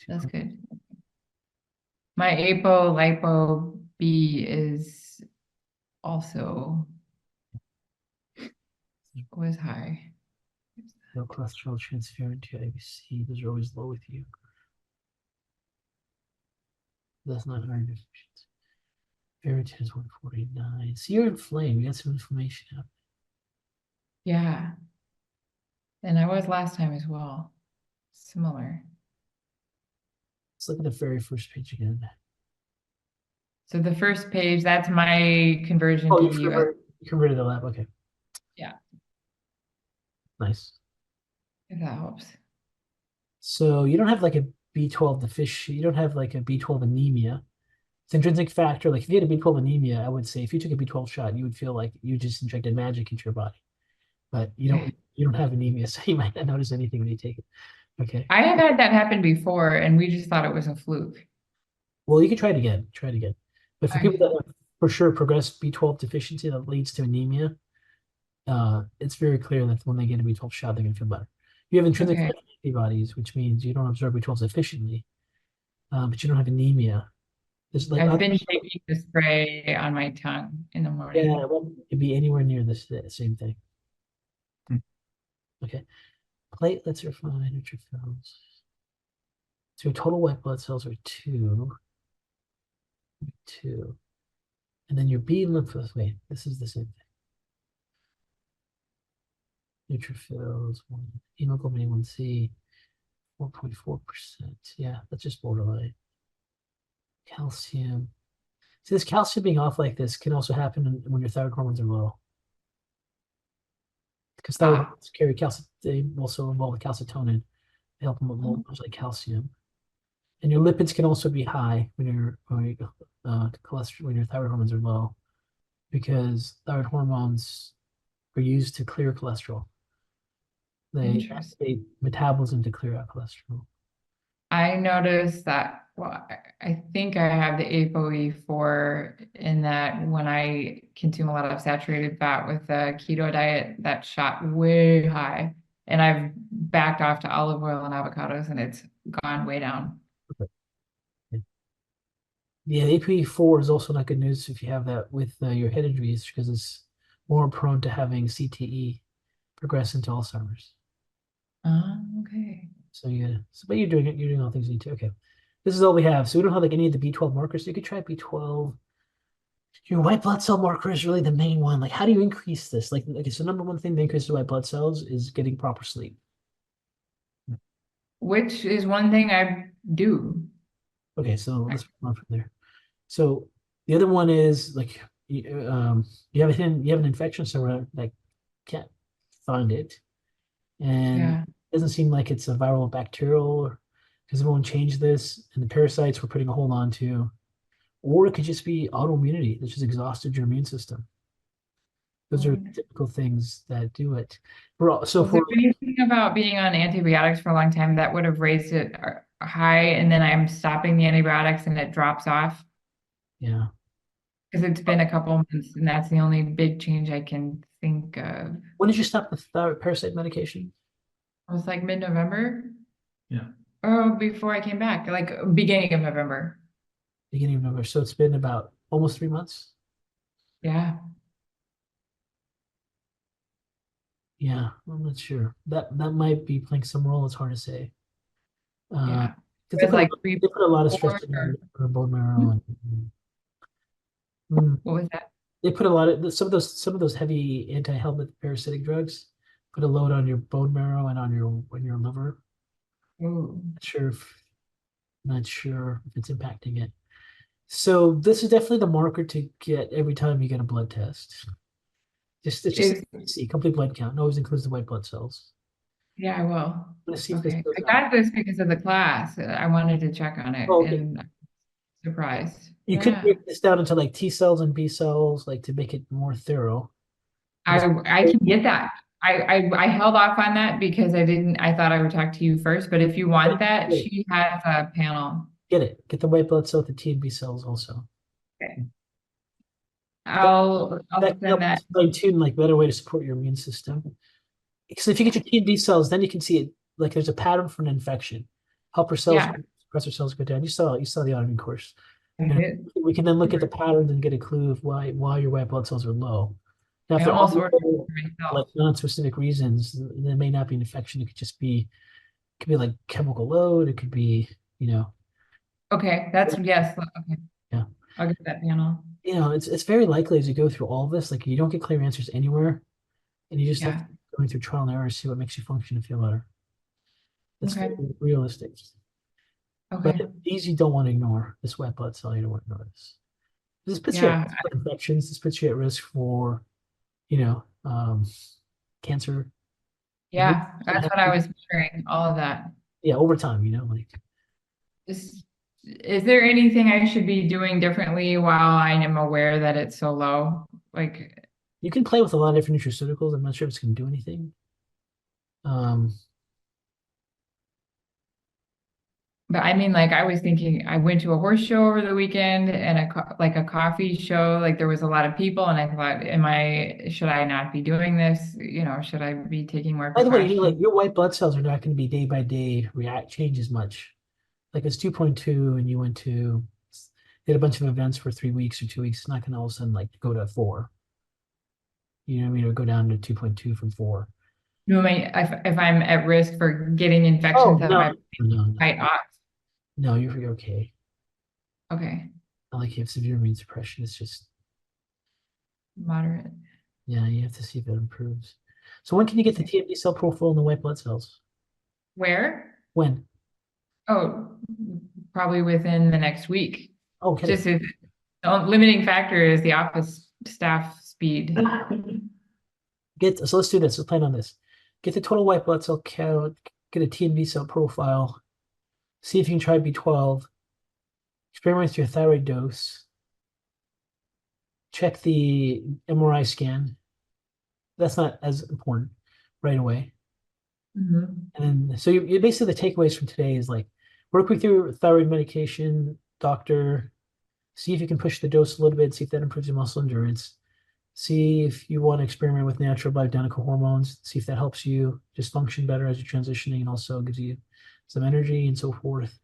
B: That's good. My APO lipo B is also was high.
A: No cholesterol transferring to IBC. Those are always low with you. That's not iron deficiency. Ferritin is 149. So you're inflamed. You got some inflammation happening.
B: Yeah. And I was last time as well. Similar.
A: Let's look at the very first page again.
B: So the first page, that's my conversion
A: Oh,
B: to
A: you converted the lab. Okay.
B: Yeah.
A: Nice.
B: If that helps.
A: So you don't have like a B12 deficiency. You don't have like a B12 anemia. It's intrinsic factor. Like if you had a B12 anemia, I would say if you took a B12 shot, you would feel like you just injected magic into your body. But you don't have anemia, so you might not notice anything when you take it. Okay.
B: I have had that happen before, and we just thought it was a fluke.
A: Well, you can try it again. Try it again. But for
B: Okay.
A: people that have for sure progressed B12 deficiency that leads to anemia, it's very clear that when they get a B12 shot, they're going to feel better. You have intrinsic
B: Okay.
A: antibodies, which means you don't absorb B12 efficiently, but you don't have anemia. There's like
B: I've
A: other,
B: been taking the spray on my tongue in the
A: yeah,
B: morning.
A: it won't be anywhere near this the same thing.
C: Hmm.
A: Okay, platelets are fine. Neutrophils. So your total white blood cells are two, and then your B lymphocytes. Wait, this is the same thing. Neutrophils, hemoglobin A1C, 4.4%. Yeah, that's just borderline. Calcium. See, this calcium being off like this can also happen when your thyroid hormones are low. Because thyroid
B: Ah,
A: hormones carry calcium, they also involve calcitonin. They help them much like calcium. And your lipids can also be high cholesterol when your thyroid hormones are low, because thyroid hormones are used to clear cholesterol. They
B: interesting.
A: activate metabolism to clear out cholesterol.
B: I noticed that, well, I think I have the ApoE4 in that when I consume a lot of saturated fat with the keto diet, that shot way high. And I've backed off to olive oil and avocados and it's gone way down.
A: Yeah, APE4 is also not good news if you have that with your head injuries, because it's more prone to having CTE progress into Alzheimer's.
B: Okay.
A: So yeah, but you're doing it. You're doing all things you need to. Okay, this is all we have. So we don't have like any of the B12 markers. So you could try B12. Your white blood cell marker is really the main one. Like, how do you increase this? Like, okay, so number one thing to increase the white blood cells is getting proper sleep.
B: Which is one thing I do.
A: Okay, so let's move on from there. So the other one is like you have an infection somewhere that can't find it, and
B: Yeah.
A: it doesn't seem like it's a viral or bacterial, because it won't change this, and the parasites we're putting a hold on to, or it could just be autoimmunity that just exhausted your immune system. Those are typical things that do it. So
B: Was there
A: for
B: anything about being on antibiotics for a long time that would have raised it high and then I'm stopping the antibiotics and it drops off?
A: yeah,
B: Because it's been a couple months and that's the only big change I can think of.
A: when did you stop the thyroid parasite medication?
B: It was like mid-November.
C: Yeah.
B: Oh, before I came back, like beginning of November.
A: Beginning of November. So it's been about almost 3 months.
B: Yeah.
A: Yeah, I'm not sure. That might be playing some role. It's hard to say.
B: Yeah.
A: Because
B: It was like
A: they put a lot of stress
B: before
A: on
B: or
A: your bone marrow,
B: what was that?
A: they put a lot of some of those heavy anti-helmet parasitic drugs put a load on your bone marrow and on your liver.
B: Ooh.
A: Not sure if it's impacting it. So this is definitely the marker to get every time you get a blood test. It's just
B: Is
A: see complete blood count. It always includes the white blood cells.
B: Yeah, I will.
A: I'm gonna see if this
B: Okay.
A: goes
B: I
A: up.
B: got this because of the class. I wanted to check on it
A: Oh, okay.
B: and I'm surprised.
A: You could
B: Yeah.
A: break this down into like T cells and B cells, like to make it more thorough.
B: I can get that. I held off on that because I thought I would talk to you first, but if you want that, she has a panel.
A: Get it. Get the white blood cell, the T and B cells also.
B: Okay.
A: That,
B: I'll
A: that can
B: send
A: help
B: that.
A: fine tune like better way to support your immune system. Because if you get your T and B cells, then you can see it like there's a pattern for an infection. Helper cells,
B: Yeah.
A: suppressor cells go down. You saw the autoimmune course.
B: I
A: And
B: did.
A: we can then look at the patterns and get a clue of why your white blood cells are low. Now, if
B: I
A: they're all
B: almost ordered it
A: low,
B: for myself.
A: like non-specific reasons, there may not be an infection. It could be like chemical load. It could be,
B: Okay, yes. Okay,
A: yeah.
B: I'll get that panel.
A: It's very likely as you go through all of this, like you don't get clear answers anywhere, and you just have
B: Yeah.
A: to go through trial and error to see what makes you function and feel better. It's
B: Okay.
A: very realistic. But
B: Okay.
A: these you don't want to ignore. This white blood cell, you don't want to ignore this. This puts you at
B: Yeah.
A: risk for infections. This puts you at risk for, you know, cancer.
B: Yeah. That's what I was hearing, all of that.
A: Yeah, over time, like
B: Is there anything I should be doing differently while I am aware that it's so low? Like,
A: you can play with a lot of different nutraceuticals. I'm not sure if it's going to do anything.
B: But I mean, like I was thinking, I went to a horse show over the weekend and like a coffee show. Like there was a lot of people, and I thought, should I not be doing this? Should I be taking more
A: By the way, like
B: precautions?
A: your white blood cells are not going to be day by day react change as much. Like it's 2.2 and you went to did a bunch of events for 3 weeks or 2 weeks. It's not going to all of a sudden like go to 4. You know what I mean? Or go down to 2.2 from 4.
B: No, if I'm at risk for getting
A: Oh,
B: infections that
A: no,
B: might
A: no, no,
B: fight off.
A: no, you're okay.
B: Okay,
A: Not like you have severe immune suppression. It's just,
B: moderate.
A: yeah, you have to see if it improves. So when can you get the TMB cell profile and the white blood cells?
B: Where?
A: When?
B: Oh, probably within the next week.
A: Oh, okay.
B: Just if the limiting factor is the office staff speed.
A: So let's do this. Let's plan on this. Get the total white blood cell count, get a TMB cell profile, see if you can try B12, experiment with your thyroid dose, check the MRI scan. That's not as important right away.
B: Mhm.
A: And then, so you basically the takeaways from today is like work with your thyroid medication doctor, see if you can push the dose a little bit, see if that improves your muscle endurance. See if you want to experiment with natural bioidentical hormones, see if that helps you just function better as you're transitioning and also gives you some energy and so forth.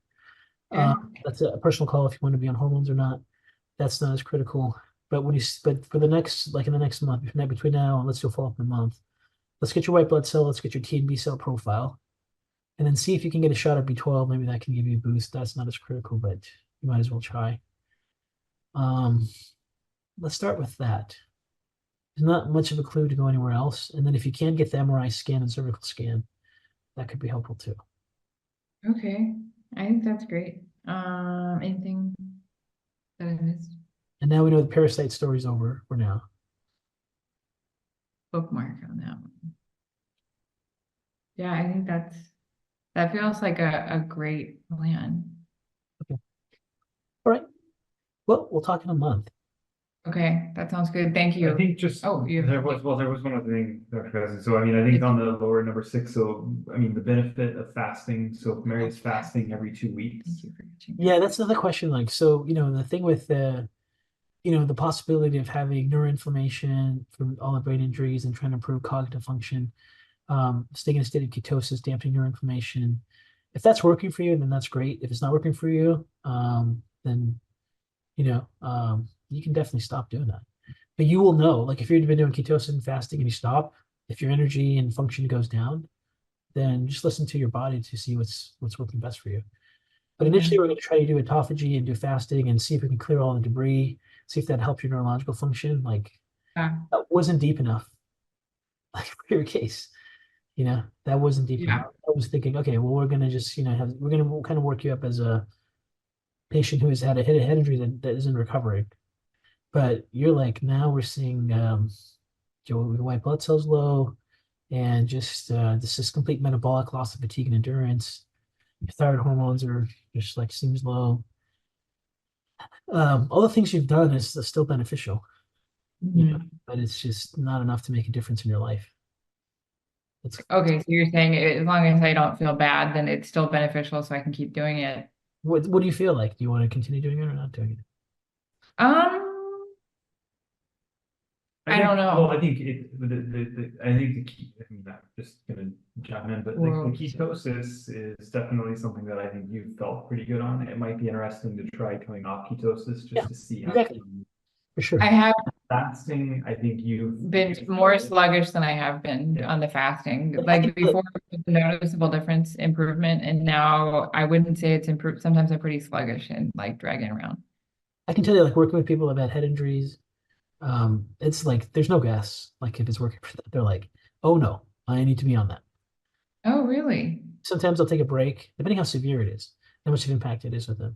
B: Okay.
A: That's a personal call if you want to be on hormones or not. That's not as critical. But for the next, like in the next month, between now and let's do a follow up in a month, let's get your white blood cell, let's get your T and B cell profile, and then see if you can get a shot of B12. Maybe that can give you a boost. That's not as critical, but you might as well try. Um, let's start with that. There's not much of a clue to go anywhere else. And then if you can get the MRI scan and cervical scan, that could be helpful too.
B: Okay. I think that's great. Anything that I missed?
A: And now we know the parasite story's over for now.
B: Bookmark on that one. Yeah, I think that feels like a great plan.
A: All right. Well, we'll talk in a month.
B: Okay, that sounds good. Thank
C: I
B: you.
C: think just,
B: Oh, you.
C: there was one other thing, Dr. Cousins. So I mean, I think on the lower number 6, so I mean, the benefit of fasting, so if Mary's fasting every 2 weeks.
B: Thank you for reaching out.
A: Yeah, that's another question. Like, so, the thing with the possibility of having neuroinflammation from all the brain injuries and trying to improve cognitive function, staying in a state of ketosis, dampening neuroinflammation. If that's working for you, then that's great. If it's not working for you, then, you can definitely stop doing that. But you will know, like if you've been doing ketosis and fasting and you stop, if your energy and function goes down, then just listen to your body to see what's working best for you. But initially, we're going to try to do autophagy and do fasting and see if we can clear all the debris, see if that helps your neurological function. Like
B: Yeah.
A: that wasn't deep enough, like for your case, that wasn't deep
B: Yeah.
A: enough. I was thinking, okay, well, we're going to just, we're going to kind of work you up as a patient who has had a head injury that isn't recovering. But you're like, now we're seeing your white blood cells low and just this is complete metabolic loss of fatigue and endurance. Your thyroid hormones are just like seems low. All the things you've done is still beneficial, but it's just not enough to make a difference in your life.
B: Okay, so you're saying as long as I don't feel bad, then it's still beneficial, so I can keep doing it.
A: What do you feel like? Do you want to continue doing it or not doing it?
B: I don't know.
C: Well, I think I think the key, I mean, I'm just gonna jump in, but the ketosis is definitely something that I think you felt pretty good on. It might be interesting to try coming off ketosis just to see how.
A: Exactly. For sure.
B: I have
C: Fasting, I think you've
B: been more sluggish than I have been on the fasting. Like before, noticeable difference, improvement, and now I wouldn't say it's improved. Sometimes I'm pretty sluggish and like dragging around.
A: I can tell you, like working with people who've had head injuries, it's like there's no gas. Like if it's working for them, they're like, oh no, I need to be on that.
B: Oh, really?
A: Sometimes they'll take a break, depending how severe it is, how much of impact it is with them.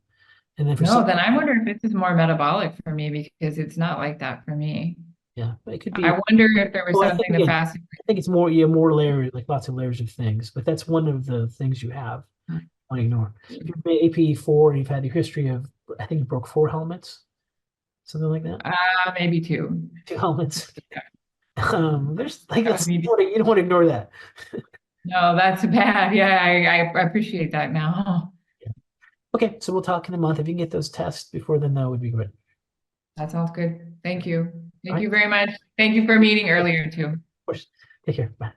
A: And then
B: then I wonder if this is more metabolic for me because it's not like that for me.
A: Yeah, but it could be.
B: I wonder if there was
A: Well,
B: something to fasting.
A: I think it's more layers, like lots of layers of things, but that's one of the things you have. Don't ignore. If you've been APE4 and you've had the history of, I think you broke 4 helmets, something like that.
B: Maybe 2.
A: 2 helmets. There's like you don't want to ignore that.
B: No, that's bad. Yeah, I appreciate that now.
A: Yeah. Okay, so we'll talk in a month. If you can get those tests before then, that would be good.
B: That sounds good. Thank you. Thank
A: right.
B: you very much. Thank you for meeting earlier too.
A: Of course. Take care. Bye.